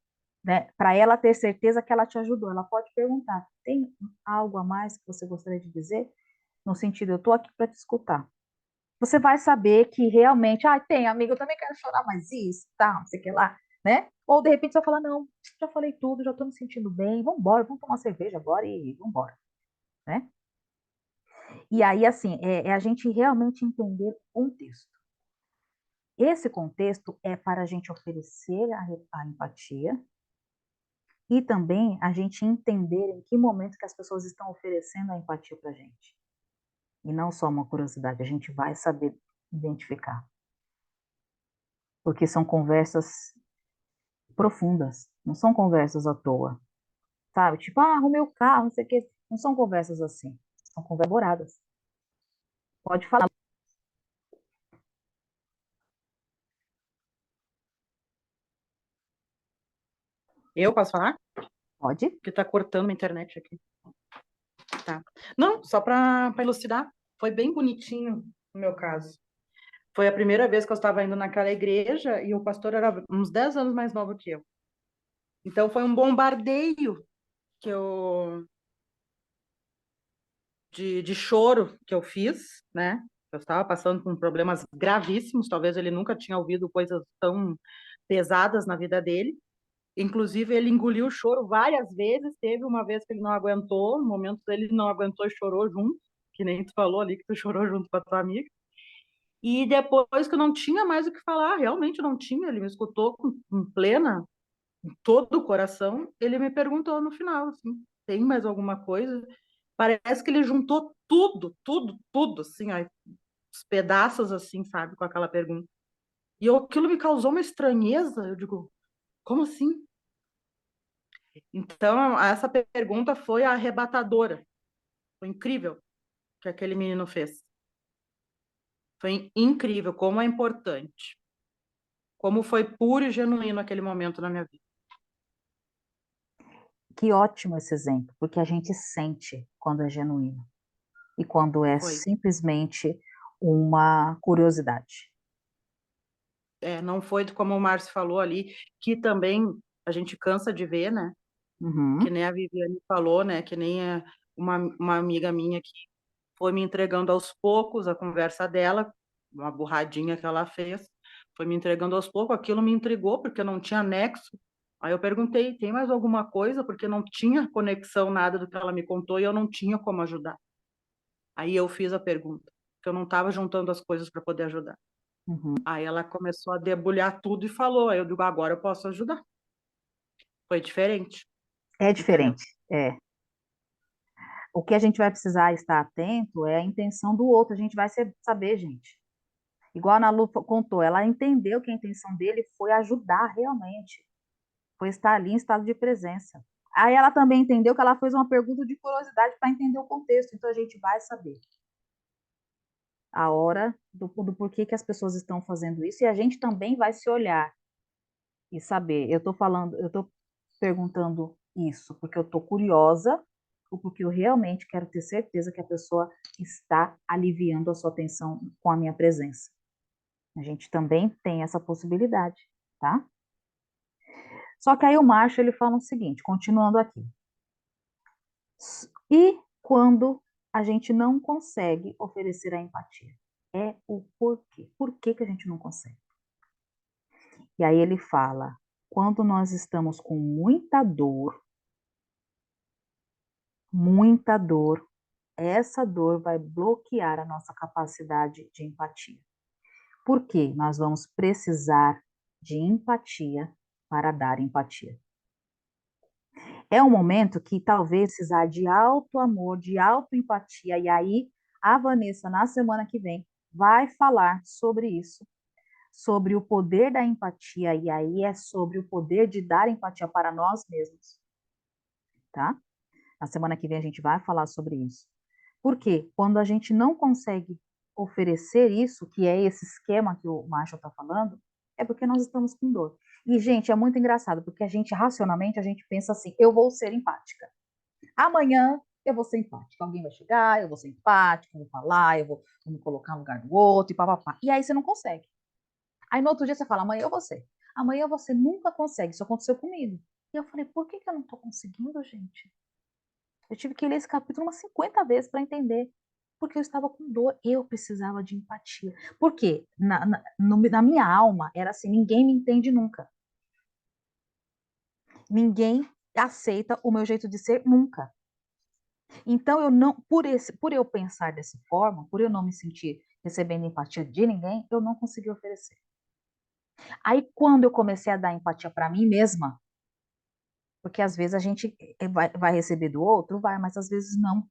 né? Para ela ter certeza que ela te ajudou. Ela pode perguntar: tem algo a mais que você gostaria de dizer? No sentido, eu estou aqui para te escutar. Você vai saber que realmente, tem, amiga, eu também quero chorar, mas isso, tá, não sei o que lá, né? Ou de repente você vai falar, não, já falei tudo, já tô me sentindo bem, vamos embora, vamos tomar cerveja agora e vamos embora, né? E aí, assim, é a gente realmente entender o contexto. Esse contexto é para a gente oferecer a empatia e também a gente entender em que momento que as pessoas estão oferecendo a empatia para a gente. E não só uma curiosidade, a gente vai saber identificar. Porque são conversas profundas, não são conversas à toa, sabe? Tipo, arrumei o carro, não sei o quê. Não são conversas assim, são conversas elaboradas. Pode falar. Eu posso falar? Pode? Porque tá cortando a internet aqui. Tá. Não, só para elucidar, foi bem bonitinho no meu caso. Foi a primeira vez que eu estava indo naquela igreja e o pastor era uns 10 anos mais novo que eu. Então foi um bombardeio que eu de choro que eu fiz, né? Eu estava passando por problemas gravíssimos, talvez ele nunca tinha ouvido coisas tão pesadas na vida dele. Inclusive, ele engoliu o choro várias vezes. Teve uma vez que ele não aguentou, no momento ele não aguentou e chorou junto, que nem tu falou ali que tu chorou junto com a tua amiga. E depois que eu não tinha mais o que falar, realmente não tinha, ele me escutou com plena, com todo o coração, ele me perguntou no final, assim, tem mais alguma coisa? Parece que ele juntou tudo, tudo, tudo, assim, ó, os pedaços, assim, sabe, com aquela pergunta. E aquilo me causou uma estranheza, eu digo, como assim? Então, essa pergunta foi arrebatadora. Foi incrível que aquele menino fez. Foi incrível como é importante. Como foi puro e genuíno aquele momento na minha vida. Que ótimo esse exemplo, porque a gente sente quando é genuíno e quando é Foi. simplesmente uma curiosidade. Não foi como o Márcio falou ali, que também a gente cansa de ver, né? Uhum. Que nem a Viviane falou, né? Que nem uma amiga minha que foi me entregando aos poucos a conversa dela, uma burradinha que ela fez, foi me entregando aos poucos, aquilo me intrigou, porque não tinha nexo. Aí eu perguntei, tem mais alguma coisa? Porque não tinha conexão, nada do que ela me contou, e eu não tinha como ajudar. Aí eu fiz a pergunta, porque eu não estava juntando as coisas para poder ajudar. Uhum. Aí ela começou a debulhar tudo e falou, aí eu digo, agora eu posso ajudar. Foi diferente. É entendeu? diferente. É. O que a gente vai precisar estar atento é a intenção do outro. A gente vai saber, gente. Igual a Ana Lu contou, ela entendeu que a intenção dele foi ajudar realmente. Foi estar ali em estado de presença. Aí ela também entendeu que ela fez uma pergunta de curiosidade para entender o contexto. Então a gente vai saber a hora do porquê que as pessoas estão fazendo isso. E a gente também vai se olhar e saber. Eu estou perguntando isso porque eu estou curiosa ou porque eu realmente quero ter certeza que a pessoa está aliviando a sua tensão com a minha presença. A gente também tem essa possibilidade, tá? Só que aí o Marshall ele fala o seguinte, continuando aqui. E quando a gente não consegue oferecer a empatia? É o porquê. Por que que a gente não consegue? E aí ele fala, quando nós estamos com muita dor, essa dor vai bloquear a nossa capacidade de empatia. Por quê? Nós vamos precisar de empatia para dar empatia. É um momento que talvez precisar de alto amor, de autoempatia, e aí a Vanessa, na semana que vem, vai falar sobre isso, sobre o poder da empatia, e aí é sobre o poder de dar empatia para nós mesmos, tá? Na semana que vem a gente vai falar sobre isso. Por quê? Quando a gente não consegue oferecer isso, que é esse esquema que o Marshall está falando, é porque nós estamos com dor. E, gente, é muito engraçado, porque a gente, racionalmente, a gente pensa assim, eu vou ser empática. Amanhã eu vou ser empática. Alguém vai chegar, eu vou ser empática, eu vou falar, vou me colocar no lugar do outro, e papapá. E aí você não consegue. Aí no outro dia você fala, amanhã eu vou ser. Amanhã você nunca consegue. Isso aconteceu comigo. E eu falei, por que eu não estou conseguindo, gente? Eu tive que ler esse capítulo umas 50 vezes para entender. Porque eu estava com dor, eu precisava de empatia. Por quê? Na minha alma era assim, ninguém me entende nunca. Ninguém aceita o meu jeito de ser nunca. Então, eu não, por eu pensar dessa forma, por eu não me sentir recebendo empatia de ninguém, eu não consegui oferecer. Aí, quando eu comecei a dar empatia para mim mesma, porque às vezes a gente vai receber do outro, vai, mas às vezes não.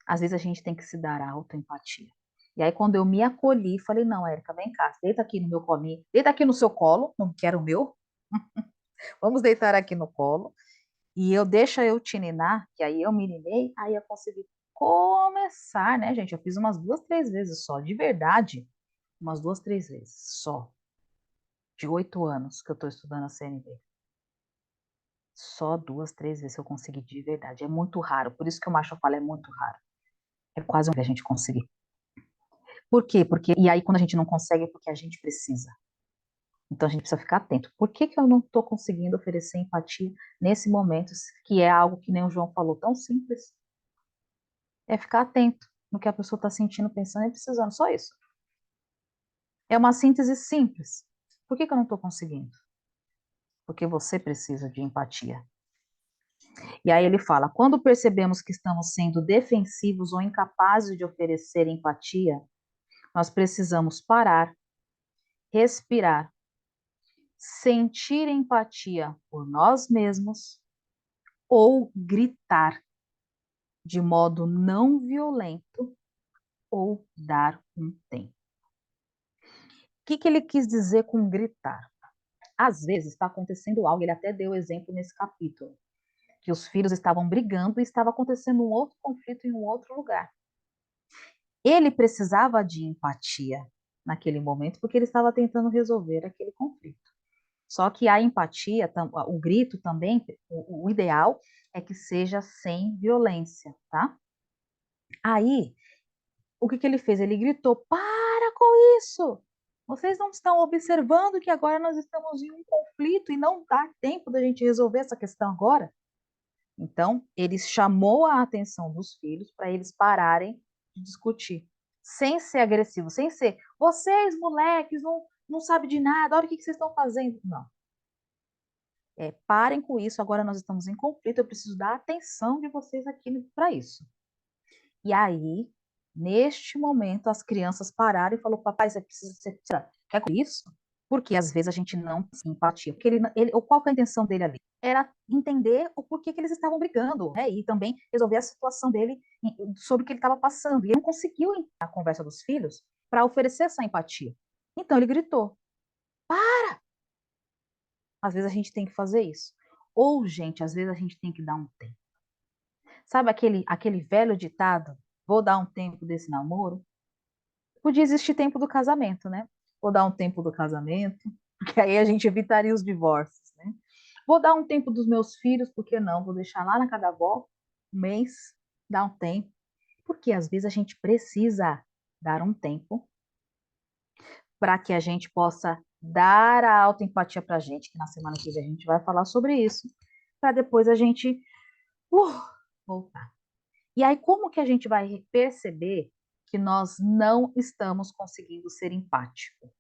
Às vezes a gente tem que se dar a autoempatia. E aí, quando eu me acolhi, falei: não, Érica, vem cá, deita aqui no meu colinho, deita aqui no seu colo, não quero o meu, vamos deitar aqui no colo. E deixa eu te ninar, que aí eu me ninei, aí eu consegui começar, né, gente? Eu fiz umas 2, 3 vezes só, de verdade, umas 2, 3 vezes só, de 8 anos que eu estou estudando a CNB. Só 2, 3 vezes eu consegui de verdade. É muito raro, por isso que o macho fala é muito raro. É quase um que a gente conseguir. Por quê? E aí quando a gente não consegue é porque a gente precisa. Então a gente precisa ficar atento. Por que eu não estou conseguindo oferecer empatia nesse momento, que é algo que nem o João falou, tão simples? É ficar atento no que a pessoa está sentindo, pensando e precisando. Só isso. É uma síntese simples. Por que eu não estou conseguindo? Porque você precisa de empatia. E aí ele fala: quando percebemos que estamos sendo defensivos ou incapazes de oferecer empatia, nós precisamos parar, respirar, sentir empatia por nós mesmos ou gritar de modo não violento ou dar um tempo. O que ele quis dizer com gritar? Às vezes está acontecendo algo, ele até deu exemplo nesse capítulo, que os filhos estavam brigando e estava acontecendo um outro conflito em um outro lugar. Ele precisava de empatia naquele momento, porque ele estava tentando resolver aquele conflito. Só que a empatia, o grito também, o ideal é que seja sem violência, tá? Aí, o que ele fez? Ele gritou: para com isso! Vocês não estão observando que agora nós estamos em um conflito e não dá tempo da gente resolver essa questão agora? Então, ele chamou a atenção dos filhos para eles pararem de discutir, sem ser agressivo, sem ser, vocês, moleques, não sabem de nada, olha o que vocês estão fazendo. Não. Parem com isso, agora nós estamos em conflito, eu preciso dar atenção de vocês aqui para isso. E aí, neste momento, as crianças pararam e falaram: papai, você quer com isso? Porque às vezes a gente não tem empatia. Porque qual que é a intenção dele ali? Era entender o porquê que eles estavam brigando, né? E também resolver a situação dele sobre o que ele estava passando. E ele não conseguiu entrar na conversa dos filhos para oferecer essa empatia. Então ele gritou. Às vezes a gente tem que fazer isso. Ou, gente, às vezes a gente tem que dar um tempo. Sabe aquele velho ditado? Vou dar um tempo desse namoro? Podia existir tempo do casamento, né? Vou dar um tempo do casamento, porque aí a gente evitaria os divórcios, né? Vou dar um tempo dos meus filhos, por que não? Vou deixar lá na casa da avó, um mês, dar um tempo. Porque às vezes a gente precisa dar um tempo para que a gente possa dar a autoempatia para a gente, que na semana que vem a gente vai falar sobre isso, para depois a gente voltar. E aí, como que a gente vai perceber que nós não estamos conseguindo ser empáticos?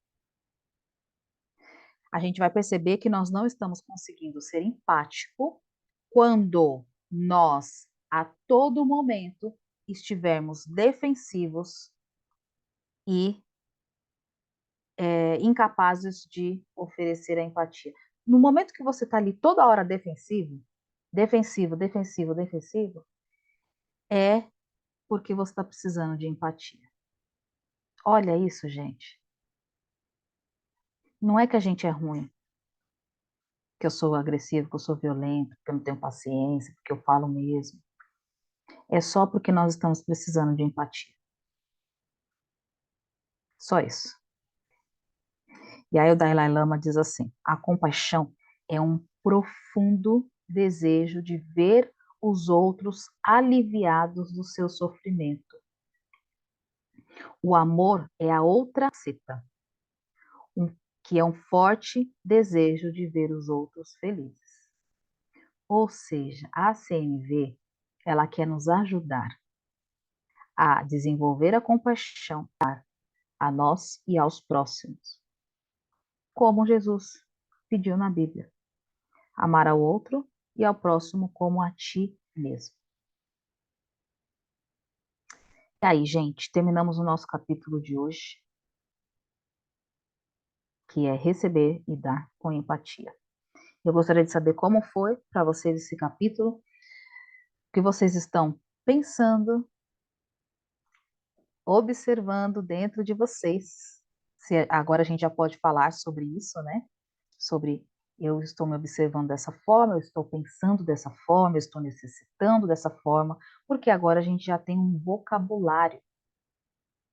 A gente vai perceber que nós não estamos conseguindo ser empático quando nós, a todo momento, estivermos defensivos e incapazes de oferecer a empatia. No momento que você está ali toda hora defensivo, defensivo, é porque você está precisando de empatia. Olha isso, gente. Não é que a gente é ruim, que eu sou agressivo, que eu sou violento, que eu não tenho paciência, que eu falo mesmo. É só porque nós estamos precisando de empatia. Só isso. E aí o Dalai Lama diz assim: a compaixão é um profundo desejo de ver os outros aliviados do seu sofrimento. O amor é a outra faceta, que é um forte desejo de ver os outros felizes. Ou seja, a CNV, ela quer nos ajudar a desenvolver a compaixão a nós e aos próximos, como Jesus pediu na Bíblia. Amar ao outro e ao próximo como a ti mesmo. E aí, gente, terminamos o nosso capítulo de hoje, que é receber e dar com empatia. Eu gostaria de saber como foi para vocês esse capítulo, o que vocês estão pensando, observando dentro de vocês. Se agora a gente já pode falar sobre isso, né? Sobre eu estou me observando dessa forma, eu estou pensando dessa forma, eu estou necessitando dessa forma, porque agora a gente já tem um vocabulário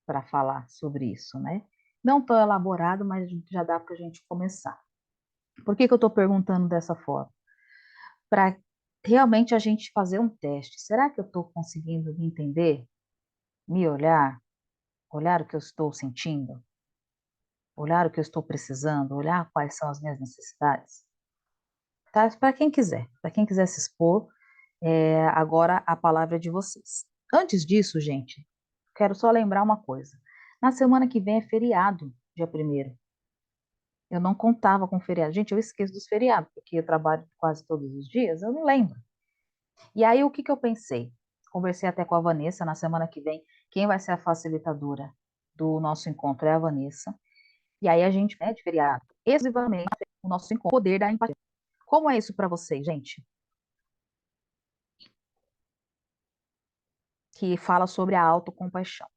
para falar sobre isso, né? Não tão elaborado, mas já dá para a gente começar. Por que eu estou perguntando dessa forma? Para realmente a gente fazer um teste. Será que eu estou conseguindo me entender? Me olhar? Olhar o que eu estou sentindo? Olhar o que eu estou precisando? Olhar quais são as minhas necessidades? Tá? Para quem quiser se expor, agora a palavra é de vocês. Antes disso, gente, quero só lembrar uma coisa. Na semana que vem é feriado, dia 1º. Eu não contava com feriado. Gente, eu esqueço dos feriados, porque eu trabalho quase todos os dias, eu não lembro. E aí, o que que eu pensei? Conversei até com a Vanessa, na semana que vem, quem vai ser a facilitadora do nosso encontro é a Vanessa. E aí a gente pede feriado, exclusivamente o nosso encontro, o poder da empatia. Como é isso para vocês, gente? Que fala sobre a autocompaixão.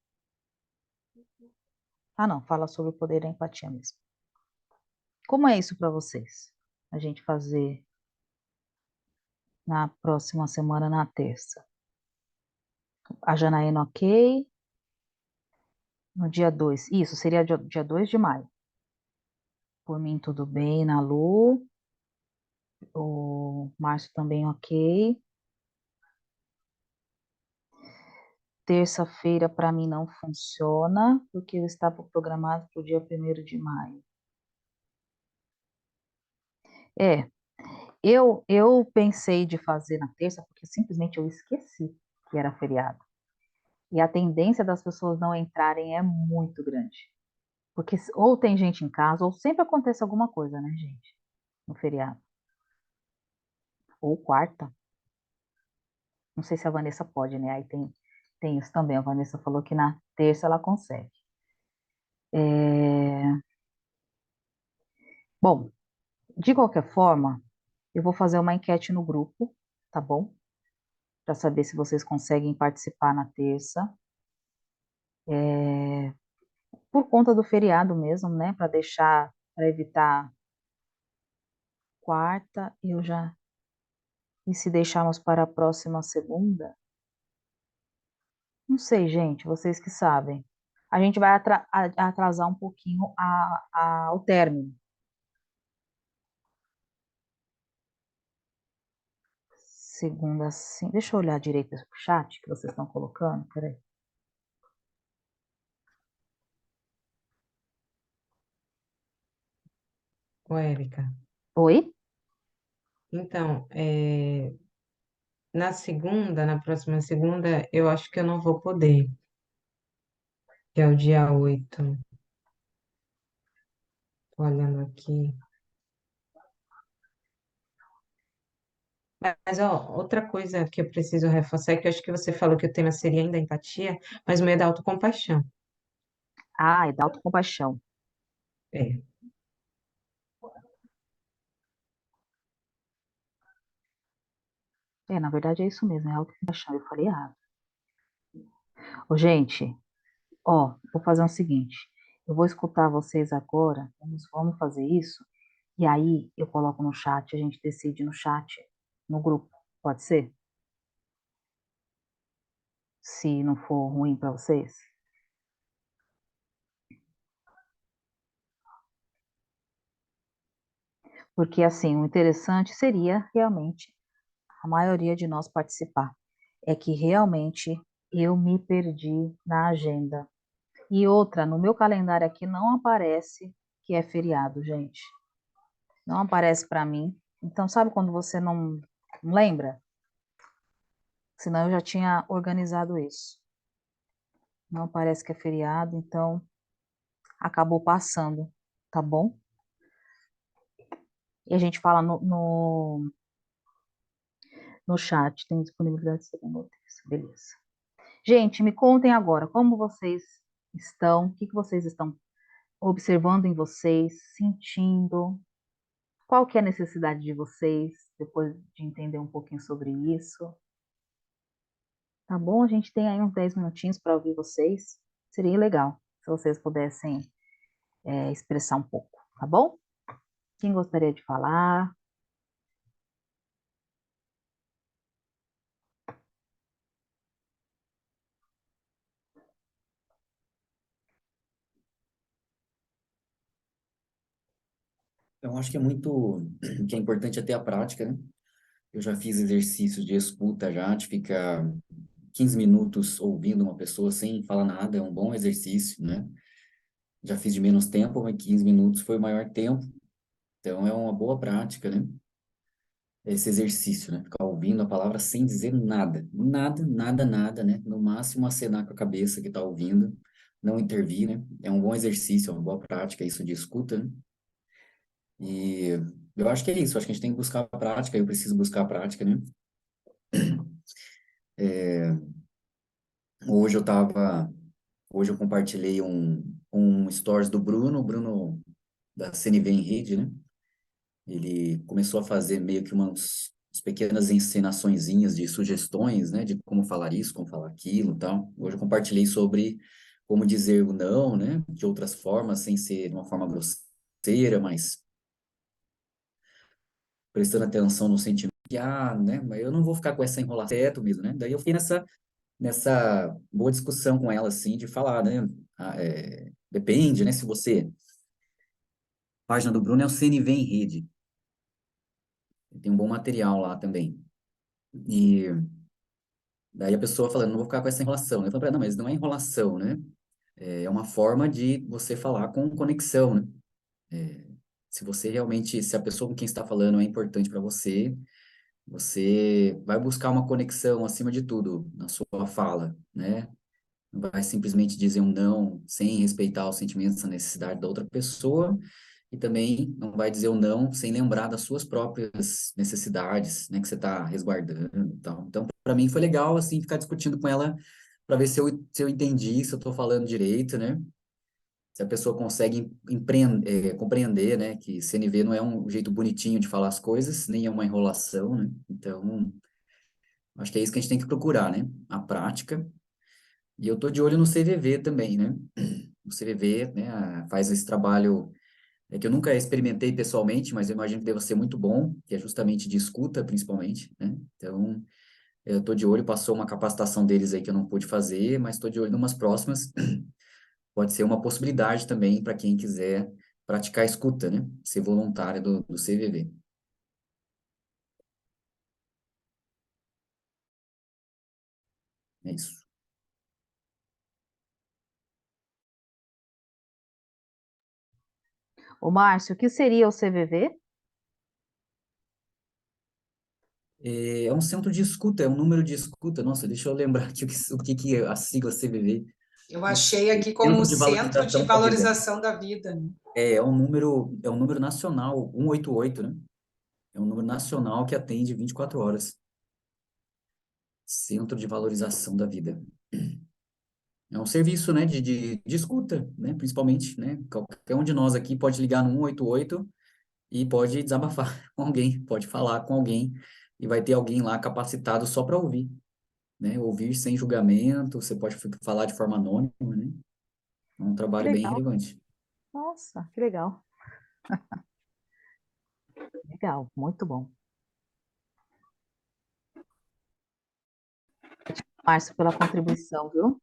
Ah, não, fala sobre o poder da empatia mesmo. Como é isso para vocês? A gente fazer na próxima semana, na terça. A Janaína, ok. No dia 2. Isso, seria dia 2 de maio. Por mim, tudo bem, na Lu. O Márcio também, ok. Terça-feira, para mim, não funciona, porque eu estava programado para o dia 1º de maio. Eu pensei de fazer na terça, porque simplesmente eu esqueci que era feriado. E a tendência das pessoas não entrarem é muito grande. Porque ou tem gente em casa, ou sempre acontece alguma coisa, né, gente? No feriado. Ou quarta. Não sei se a Vanessa pode, né? Aí tem isso também. A Vanessa falou que na terça ela consegue. Bom, de qualquer forma, eu vou fazer uma enquete no grupo, tá bom? Para saber se vocês conseguem participar na terça. Por conta do feriado mesmo, né? Para evitar quarta, eu já. E se deixarmos para a próxima segunda? Não sei, gente, vocês que sabem. A gente vai atrasar um pouquinho o término. Segunda, sim. Deixa eu olhar direito o chat que vocês estão colocando. Peraí. Ô, Érica. Oi? Então, na próxima segunda, eu acho que eu não vou poder, que é o dia 8. Tô olhando aqui. Mas, ó, outra coisa que eu preciso reforçar é que eu acho que você falou que o tema seria ainda empatia, mas o meu é da autocompaixão. Ah, é da autocompaixão. É. Na verdade é isso mesmo, é autocompaixão. Eu falei errado. Ô, gente, ó, vou fazer o seguinte. Eu vou escutar vocês agora. Vamos fazer isso. E aí eu coloco no chat, a gente decide no chat, no grupo. Pode ser? Se não for ruim para vocês. Porque assim, o interessante seria realmente a maioria de nós participar. É que realmente eu me perdi na agenda. E outra, no meu calendário aqui não aparece que é feriado, gente. Não aparece para mim. Então, sabe quando você não lembra? Senão eu já tinha organizado isso. Não parece que é feriado, então acabou passando, tá bom? E a gente fala no chat, tem disponibilidade de segunda ou terça, beleza. Gente, me contem agora, como vocês estão, o que que vocês estão observando em vocês, sentindo, qual que é a necessidade de vocês, depois de entender um pouquinho sobre isso, tá bom? A gente tem aí uns 10 minutinhos para ouvir vocês, seria legal se vocês pudessem expressar um pouco, tá bom? Quem gostaria de falar? Eu acho que é muito, que é importante até a prática, né? Eu já fiz exercícios de escuta já, de ficar 15 minutos ouvindo uma pessoa sem falar nada, é um bom exercício, né? Já fiz de menos tempo, mas 15 minutos foi o maior tempo, então é uma boa prática, né? Esse exercício, né? Ficar ouvindo a palavra sem dizer nada, nada, nada, nada, né? No máximo acenar com a cabeça que está ouvindo, não intervir, né? É um bom exercício, é uma boa prática isso de escuta, né? E eu acho que é isso, acho que a gente tem que buscar a prática, eu preciso buscar a prática, né? Hoje eu tava, hoje eu compartilhei um stories do Bruno, o Bruno da CNV em Rede, né? Ele começou a fazer meio que umas pequenas encenaçõezinhas de sugestões, né? De como falar isso, como falar aquilo, e tal. Hoje eu compartilhei sobre como dizer o não, né? De outras formas, sem ser de uma forma grosseira, mas prestando atenção no sentimento. Né? Mas eu não vou ficar com essa enrolação certo mesmo, né? Daí eu fiquei nessa boa discussão com ela, assim, de falar, né? Depende, né? Se você... A página do Bruno é o CNV em Rede. Tem um bom material lá também. E daí a pessoa falando, não vou ficar com essa enrolação. Eu falei, pra ela, não, mas não é enrolação, né? É uma forma de você falar com conexão, né? Se você realmente, se a pessoa com quem está falando é importante para você, você vai buscar uma conexão acima de tudo na sua fala, né? Não vai simplesmente dizer um não sem respeitar os sentimentos, a necessidade da outra pessoa, e também não vai dizer um não sem lembrar das suas próprias necessidades, né, que você está resguardando e tal. Então, para mim foi legal, assim, ficar discutindo com ela para ver se eu entendi, se eu estou falando direito, né? se a pessoa consegue compreender, né, que CNV não é um jeito bonitinho de falar as coisas, nem é uma enrolação, né? Então, acho que é isso que a gente tem que procurar, né? A prática. E eu tô de olho no CVV também, né? O CVV, né, faz esse trabalho que eu nunca experimentei pessoalmente, mas eu imagino que deva ser muito bom, que é justamente de escuta, principalmente, né? Então, eu tô de olho, passou uma capacitação deles aí que eu não pude fazer, mas tô de olho em umas próximas. Pode ser uma possibilidade também para quem quiser praticar a escuta, né? Ser voluntário do CVV. É isso. Ô, Márcio, o que seria o CVV? É um centro de escuta, é um número de escuta. Nossa, deixa eu lembrar aqui o que é a sigla CVV. Eu achei aqui como Centro de Centro de Valorização da Vida. Valorização da Vida. É um número nacional, 188, né? É um número nacional que atende 24 horas. Centro de Valorização da Vida. É um serviço, né, de escuta, né, principalmente, né? Qualquer um de nós aqui pode ligar no 188 e pode desabafar com alguém, pode falar com alguém e vai ter alguém lá capacitado só para ouvir, né? Ouvir sem julgamento, você pode falar de forma anônima, né? É um Que trabalho bem legal. relevante. Nossa, que legal. Legal, muito bom. Márcio, pela contribuição, viu?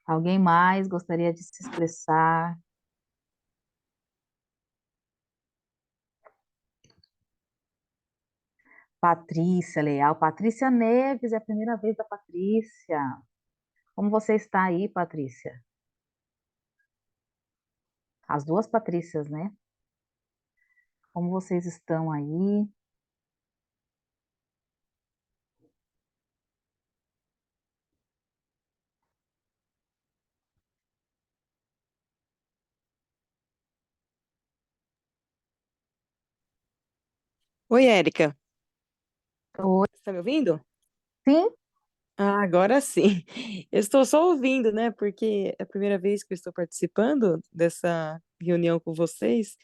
Alguém mais gostaria de se expressar? Patrícia Leal. Patrícia Neves, é a primeira vez da Patrícia. Como você está aí, Patrícia? As duas Patrícias, né? Como vocês estão aí? Oi, Érica. Oi, Você está me ouvindo? sim? Ah, agora sim. Eu estou só ouvindo, né? Porque é a primeira vez que eu estou participando dessa reunião com vocês,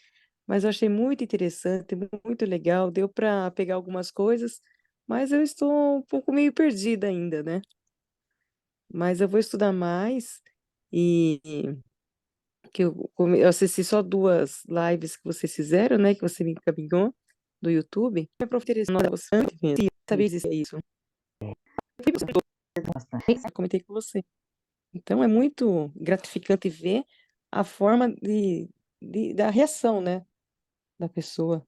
mas eu achei muito interessante, muito legal. Deu para pegar algumas coisas, mas eu estou um pouco meio perdida ainda, né? Mas eu vou estudar mais e que eu assisti só duas lives que vocês fizeram, né? Que você me encaminhou do YouTube. É para interessante você saber se é isso. Bastante. Eu comentei com você. Então é muito gratificante ver a forma da reação, né, da pessoa.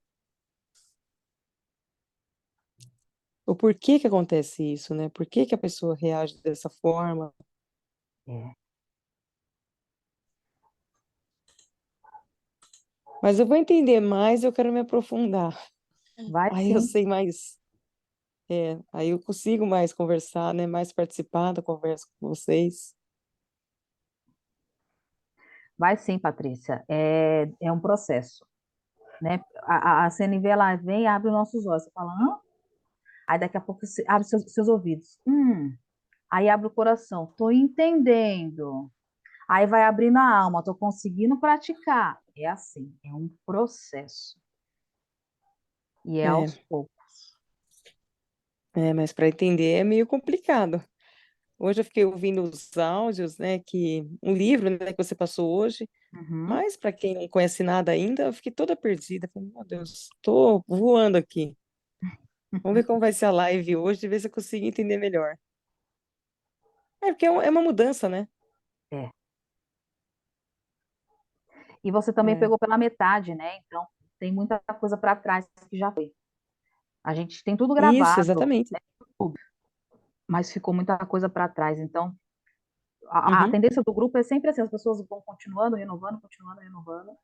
O porquê que acontece isso, né? Por que que a pessoa reage dessa forma? É, Mas eu vou entender mais, eu quero me aprofundar. vai Aí eu sim, sei mais, aí eu consigo mais conversar, né? Mais participar da conversa com vocês. vai sim, Patrícia. É um processo, né? A CNV, ela vem e abre os nossos olhos. Você fala, hã? Aí daqui a pouco você abre seus ouvidos. Aí abre o coração. Estou entendendo. Aí vai abrindo a alma. Estou conseguindo praticar. É assim, é um processo. E é É, aos poucos. mas para entender é meio complicado. Hoje eu fiquei ouvindo os áudios, né? Que um livro, né, que você passou hoje. Uhum. Mas para quem não conhece nada ainda, eu fiquei toda perdida. Falei, meu Deus, estou voando aqui. Vamos ver como vai ser a live hoje, ver se eu consigo entender melhor. É porque é uma mudança, né? É. E você também É. pegou pela metade, né? Então, tem muita coisa para trás que já foi. A gente tem tudo Isso, gravado, exatamente. mas ficou muita coisa para trás. Então, a Uhum. tendência do grupo é sempre assim: as pessoas vão continuando, renovando, continuando, renovando.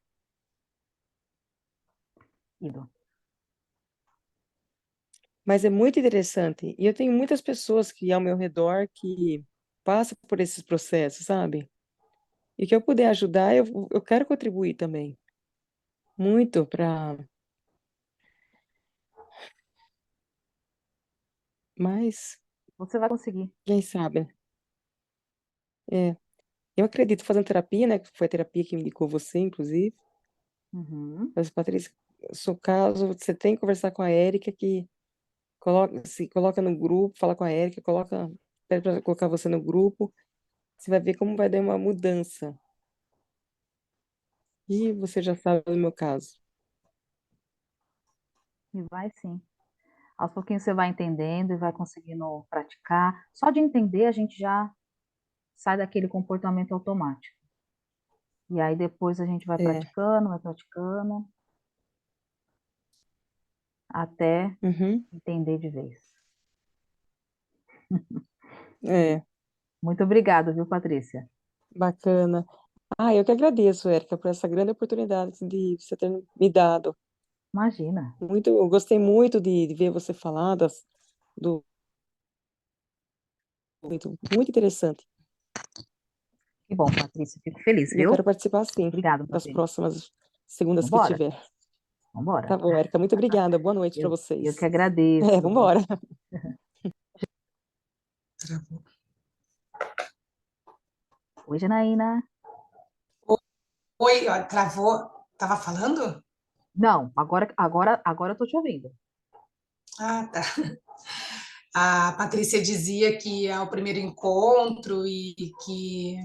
Indo. Mas é muito interessante. E eu tenho muitas pessoas que ao meu redor que passam por esses processos, sabe? E que eu puder ajudar, eu quero contribuir também. Muito para. Mas Você vai conseguir. Quem sabe? É, eu acredito fazendo terapia, né? Que foi a terapia que me indicou você, inclusive. Uhum. Mas, Patrícia, no seu caso, você tem que conversar com a Érica, que se coloca no grupo, fala com a Érica, pede para colocar você no grupo. Você vai ver como vai dar uma mudança. E você já sabe do meu caso. E vai sim. Aos pouquinhos você vai entendendo e vai conseguindo praticar. Só de entender a gente já sai daquele comportamento automático. E aí depois a gente É. vai praticando, até Uhum. entender de vez. É, Muito obrigada, viu, Patrícia? bacana. Ah, eu que agradeço, Érica, por essa grande oportunidade de você ter me dado. Imagina. Eu gostei muito de ver você falar do muito interessante. Que bom, Patrícia. Fico feliz, E eu viu? quero participar, sim, Obrigada, das Patrícia. próximas segundas que Vambora? tiver. Vambora. Tá bom, Érica, muito obrigada. Boa noite para Eu que vocês. agradeço. Vambora. Travou. Oi, Janaína. Oi, ó, travou. Tava falando? Não, agora eu tô te ouvindo. Ah, tá. A Patrícia dizia que é o primeiro encontro e que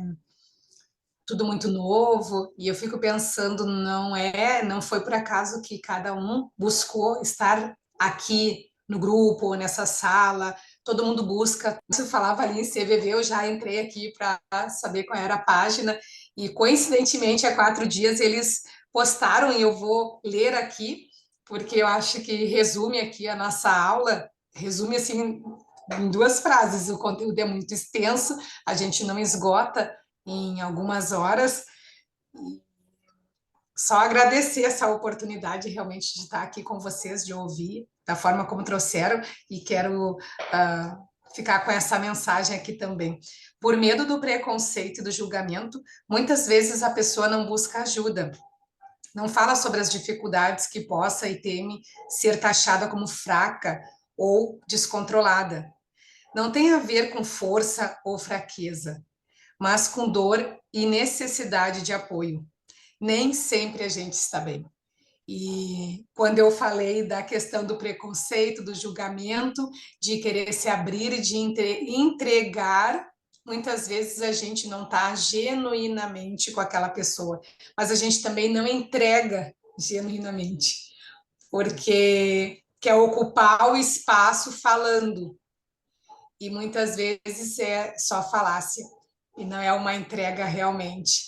tudo muito novo, e eu fico pensando, não foi por acaso que cada um buscou estar aqui no grupo, ou nessa sala, todo mundo busca. Eu falava ali em CVV, eu já entrei aqui para saber qual era a página, e coincidentemente, há 4 dias eles postaram, e eu vou ler aqui, porque eu acho que resume aqui a nossa aula, resume assim em 2 frases, o conteúdo é muito extenso, a gente não esgota em algumas horas. Só agradecer essa oportunidade realmente de estar aqui com vocês, de ouvir da forma como trouxeram, e quero ficar com essa mensagem aqui também. Por medo do preconceito e do julgamento, muitas vezes a pessoa não busca ajuda, não fala sobre as dificuldades que possa e teme ser taxada como fraca ou descontrolada. Não tem a ver com força ou fraqueza, mas com dor e necessidade de apoio. Nem sempre a gente está bem. E quando eu falei da questão do preconceito, do julgamento, de querer se abrir e de entregar, muitas vezes a gente não está genuinamente com aquela pessoa, mas a gente também não entrega genuinamente, porque quer ocupar o espaço falando, e muitas vezes é só falácia, e não é uma entrega realmente.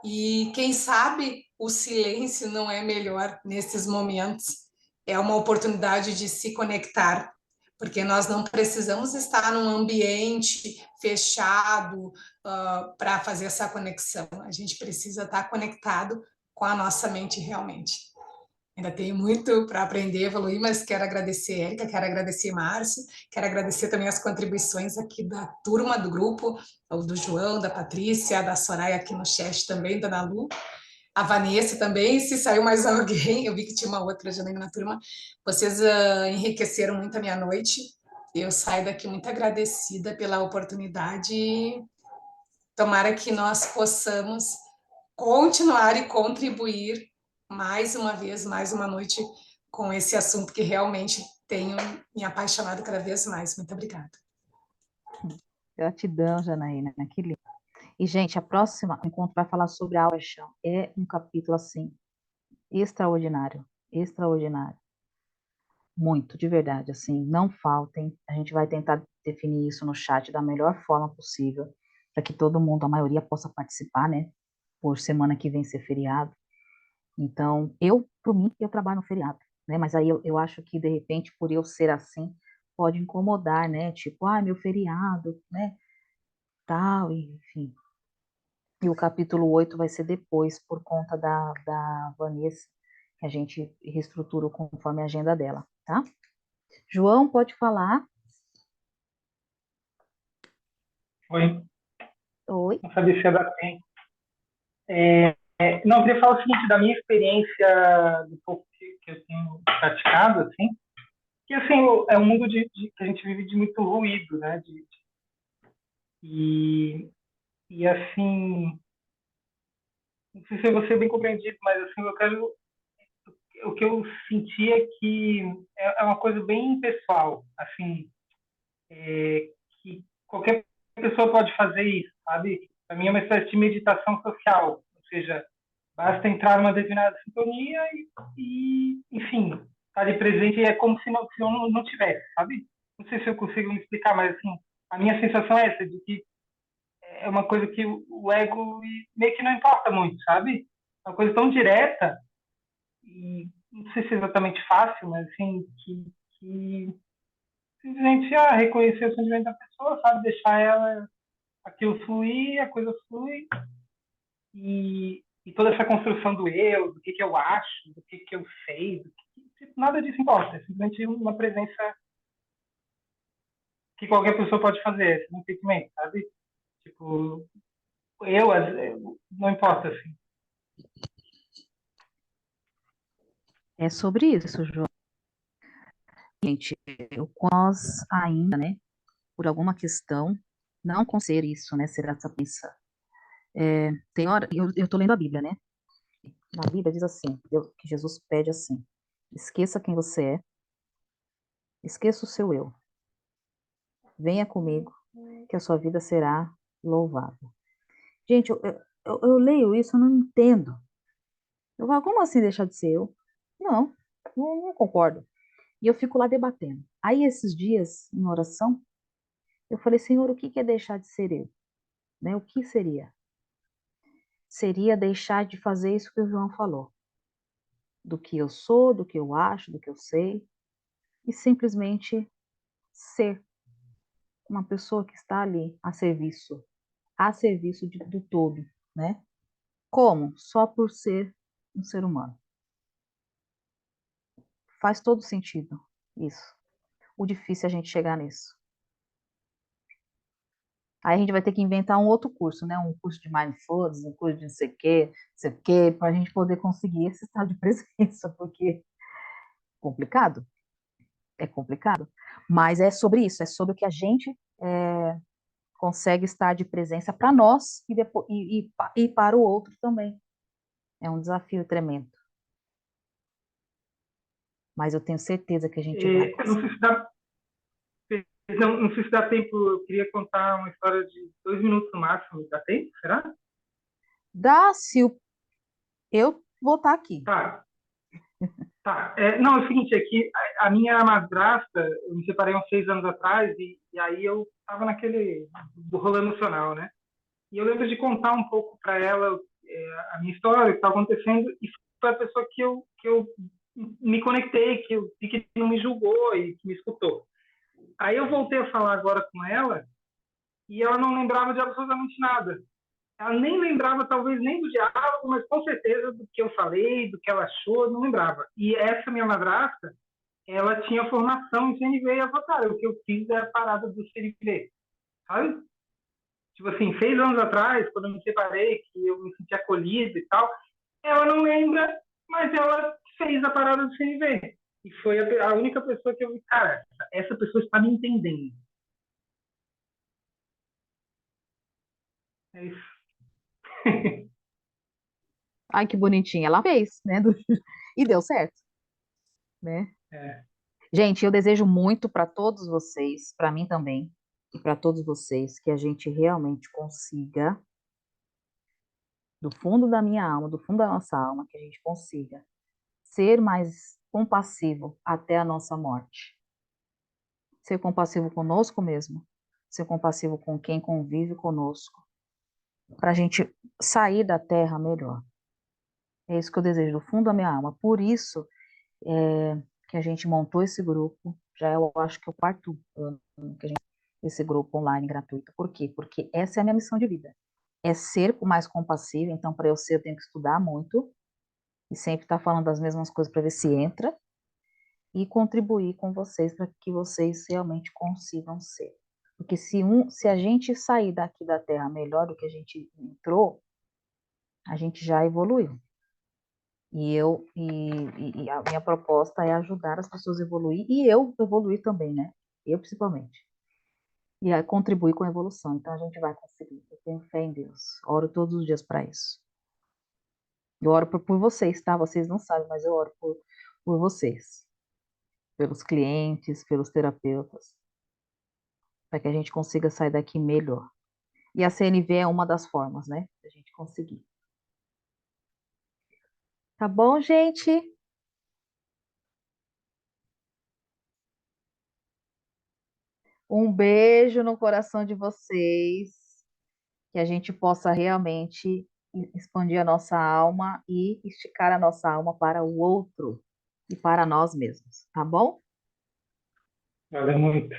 E quem sabe o silêncio não é melhor nesses momentos. É uma oportunidade de se conectar, porque nós não precisamos estar num ambiente fechado para fazer essa conexão. A gente precisa estar conectado com a nossa mente realmente. Ainda tenho muito para aprender, evoluir, mas quero agradecer Érica, quero agradecer Márcio, quero agradecer também as contribuições aqui da turma do grupo, do João, da Patrícia, da Soraya aqui no chat também, da Ana Lu, a Vanessa também, se saiu mais alguém, eu vi que tinha uma outra Janaína na turma, vocês enriqueceram muito a minha noite, eu saio daqui muito agradecida pela oportunidade, tomara que nós possamos continuar e contribuir mais uma vez, mais uma noite com esse assunto que realmente tenho me apaixonado cada vez mais. Muito obrigada. Gratidão, Janaína. Que lindo. E, gente, a próxima encontro vai falar sobre a paixão. É um capítulo, assim, extraordinário. Extraordinário. Muito, de verdade, assim, não faltem. A gente vai tentar definir isso no chat da melhor forma possível, para que todo mundo, a maioria, possa participar, né? Por semana que vem ser feriado. Então, por mim, eu trabalho no feriado, né? Mas aí eu acho que, de repente, por eu ser assim, pode incomodar, né? Tipo, meu feriado, né? Tal, enfim. E o capítulo 8 vai ser depois, por conta da Vanessa, que a gente reestrutura conforme a agenda dela, tá? João, pode falar. Oi, Oi. não sabia se ia dar tempo. Não, eu queria falar o seguinte, da minha experiência, do pouco que eu tenho praticado, assim, que assim, é um mundo que a gente vive de muito ruído, né? E, e assim, não sei se eu vou ser bem compreendido, mas assim, o que eu senti é que é uma coisa bem pessoal, assim, que qualquer pessoa pode fazer isso, sabe? Para mim é uma espécie de meditação social, ou seja, basta entrar numa determinada sintonia enfim, estar ali presente é como se não tivesse, sabe? Não sei se eu consigo me explicar, mas assim, a minha sensação é essa, de que é uma coisa que o ego meio que não importa muito, sabe? É uma coisa tão direta e não sei se é exatamente fácil, mas assim, que simplesmente reconhecer o sentimento da pessoa, sabe? Deixar ela, aquilo fluir, a coisa flui e toda essa construção do eu, do que eu acho, do que eu sei, nada disso importa. É simplesmente uma presença que qualquer pessoa pode fazer, esse sentimento, sabe? Tipo, não importa, assim. É sobre isso, João. Gente, nós ainda, né, por alguma questão, não conseguir isso, né, ser essa pensa. Tem hora, eu tô lendo a Bíblia, né? Na Bíblia diz assim, que Jesus pede assim: esqueça quem você é, esqueça o seu eu, venha comigo, que a sua vida será louvável. Gente, eu leio isso, eu não entendo. Eu falo, como assim deixar de ser eu? Não, não concordo. E eu fico lá debatendo. Aí, esses dias, em oração, eu falei, Senhor, o que é deixar de ser eu? Né? O que seria? Seria deixar de fazer isso que o João falou. Do que eu sou, do que eu acho, do que eu sei. E simplesmente ser uma pessoa que está ali a serviço do todo, né? Como? Só por ser um ser humano. Faz todo sentido isso. O difícil é a gente chegar nisso. Aí a gente vai ter que inventar um outro curso, né? Um curso de mindfulness, um curso de não sei o quê, para a gente poder conseguir esse estado de presença, porque é complicado, é complicado. Mas é sobre isso, é sobre o que a gente consegue estar de presença para nós e para o outro também. É um desafio tremendo. Mas eu tenho certeza que a gente vai Não conseguir. sei se dá, não sei se dá tempo, eu queria contar uma história de 2 minutos no máximo. Dá tempo? Será? Dá, se eu vou estar aqui. Tá. Tá. Não, é o seguinte, é que a minha madrasta, eu me separei uns 6 anos atrás e aí eu estava naquele do rolo emocional, né? E eu lembro de contar um pouco para ela a minha história, o que estava acontecendo, e foi a pessoa que eu me conectei, que eu vi que não me julgou e que me escutou. Aí eu voltei a falar agora com ela e ela não lembrava de absolutamente nada. Ela nem lembrava, talvez, nem do diálogo, mas com certeza do que eu falei, do que ela achou, não lembrava. E essa minha madrasta, ela tinha formação em CNV e ela falou, cara, o que eu fiz é a parada do CNV, sabe? Tipo assim, 6 anos atrás, quando eu me separei, que eu me senti acolhido e tal, ela não lembra, mas ela fez a parada do CNV. E foi a única pessoa que eu vi, cara, essa pessoa está me entendendo. É isso. Ai, que bonitinha. Ela fez, né? E deu certo, né? É. Gente, eu desejo muito para todos vocês, para mim também, e para todos vocês, que a gente realmente consiga, do fundo da minha alma, do fundo da nossa alma, que a gente consiga ser mais compassivo até a nossa morte. Ser compassivo conosco mesmo, ser compassivo com quem convive conosco, para a gente sair da terra melhor. É isso que eu desejo do fundo da minha alma. Por isso que a gente montou esse grupo, já eu acho que é o quarto ano que a gente esse grupo online gratuito. Por quê? Porque essa é a minha missão de vida. É ser mais compassivo, então para eu ser eu tenho que estudar muito e sempre estar falando das mesmas coisas para ver se entra e contribuir com vocês para que vocês realmente consigam ser. Porque se a gente sair daqui da Terra melhor do que a gente entrou, a gente já evoluiu. E a minha proposta é ajudar as pessoas a evoluir e eu evoluir também, né? Eu principalmente. E a contribuir com a evolução. Então a gente vai conseguir. Eu tenho fé em Deus. Oro todos os dias para isso. Eu oro por vocês, tá? Vocês não sabem, mas eu oro por vocês, pelos clientes, pelos terapeutas, para que a gente consiga sair daqui melhor. E a CNV é uma das formas, né? Da gente conseguir. Tá bom, gente? Um beijo no coração de vocês, que a gente possa realmente expandir a nossa alma e esticar a nossa alma para o outro e para nós mesmos, tá bom? Valeu muito.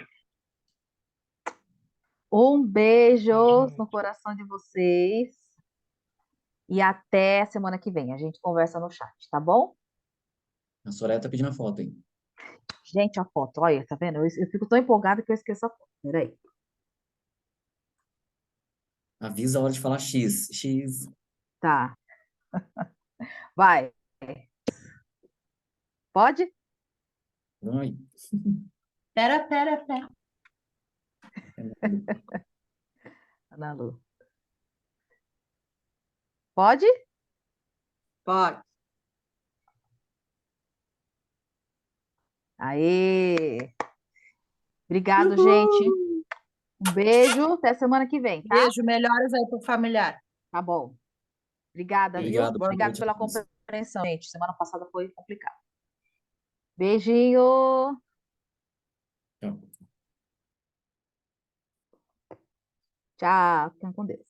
Um beijo no coração de vocês e até semana que vem. A gente conversa no chat, tá bom? A Soraya tá pedindo a foto, hein? Gente, a foto, olha, tá vendo? Eu fico tão empolgada que eu esqueço a foto. Peraí. Avisa a hora de falar X. X. Tá, vai. Pode? Vai. Pera. Ana Lu. Pode? Pode. Aê! Obrigado, gente. Uhul. Um beijo, até semana que vem, tá? Beijo, melhoras aí pro familiar. Tá bom. Obrigada, viu? Obrigado, boa Obrigada noite a pela todos. compreensão, gente. Semana passada foi complicado. Beijinho. Tchau. Tchau. Fiquem com Deus.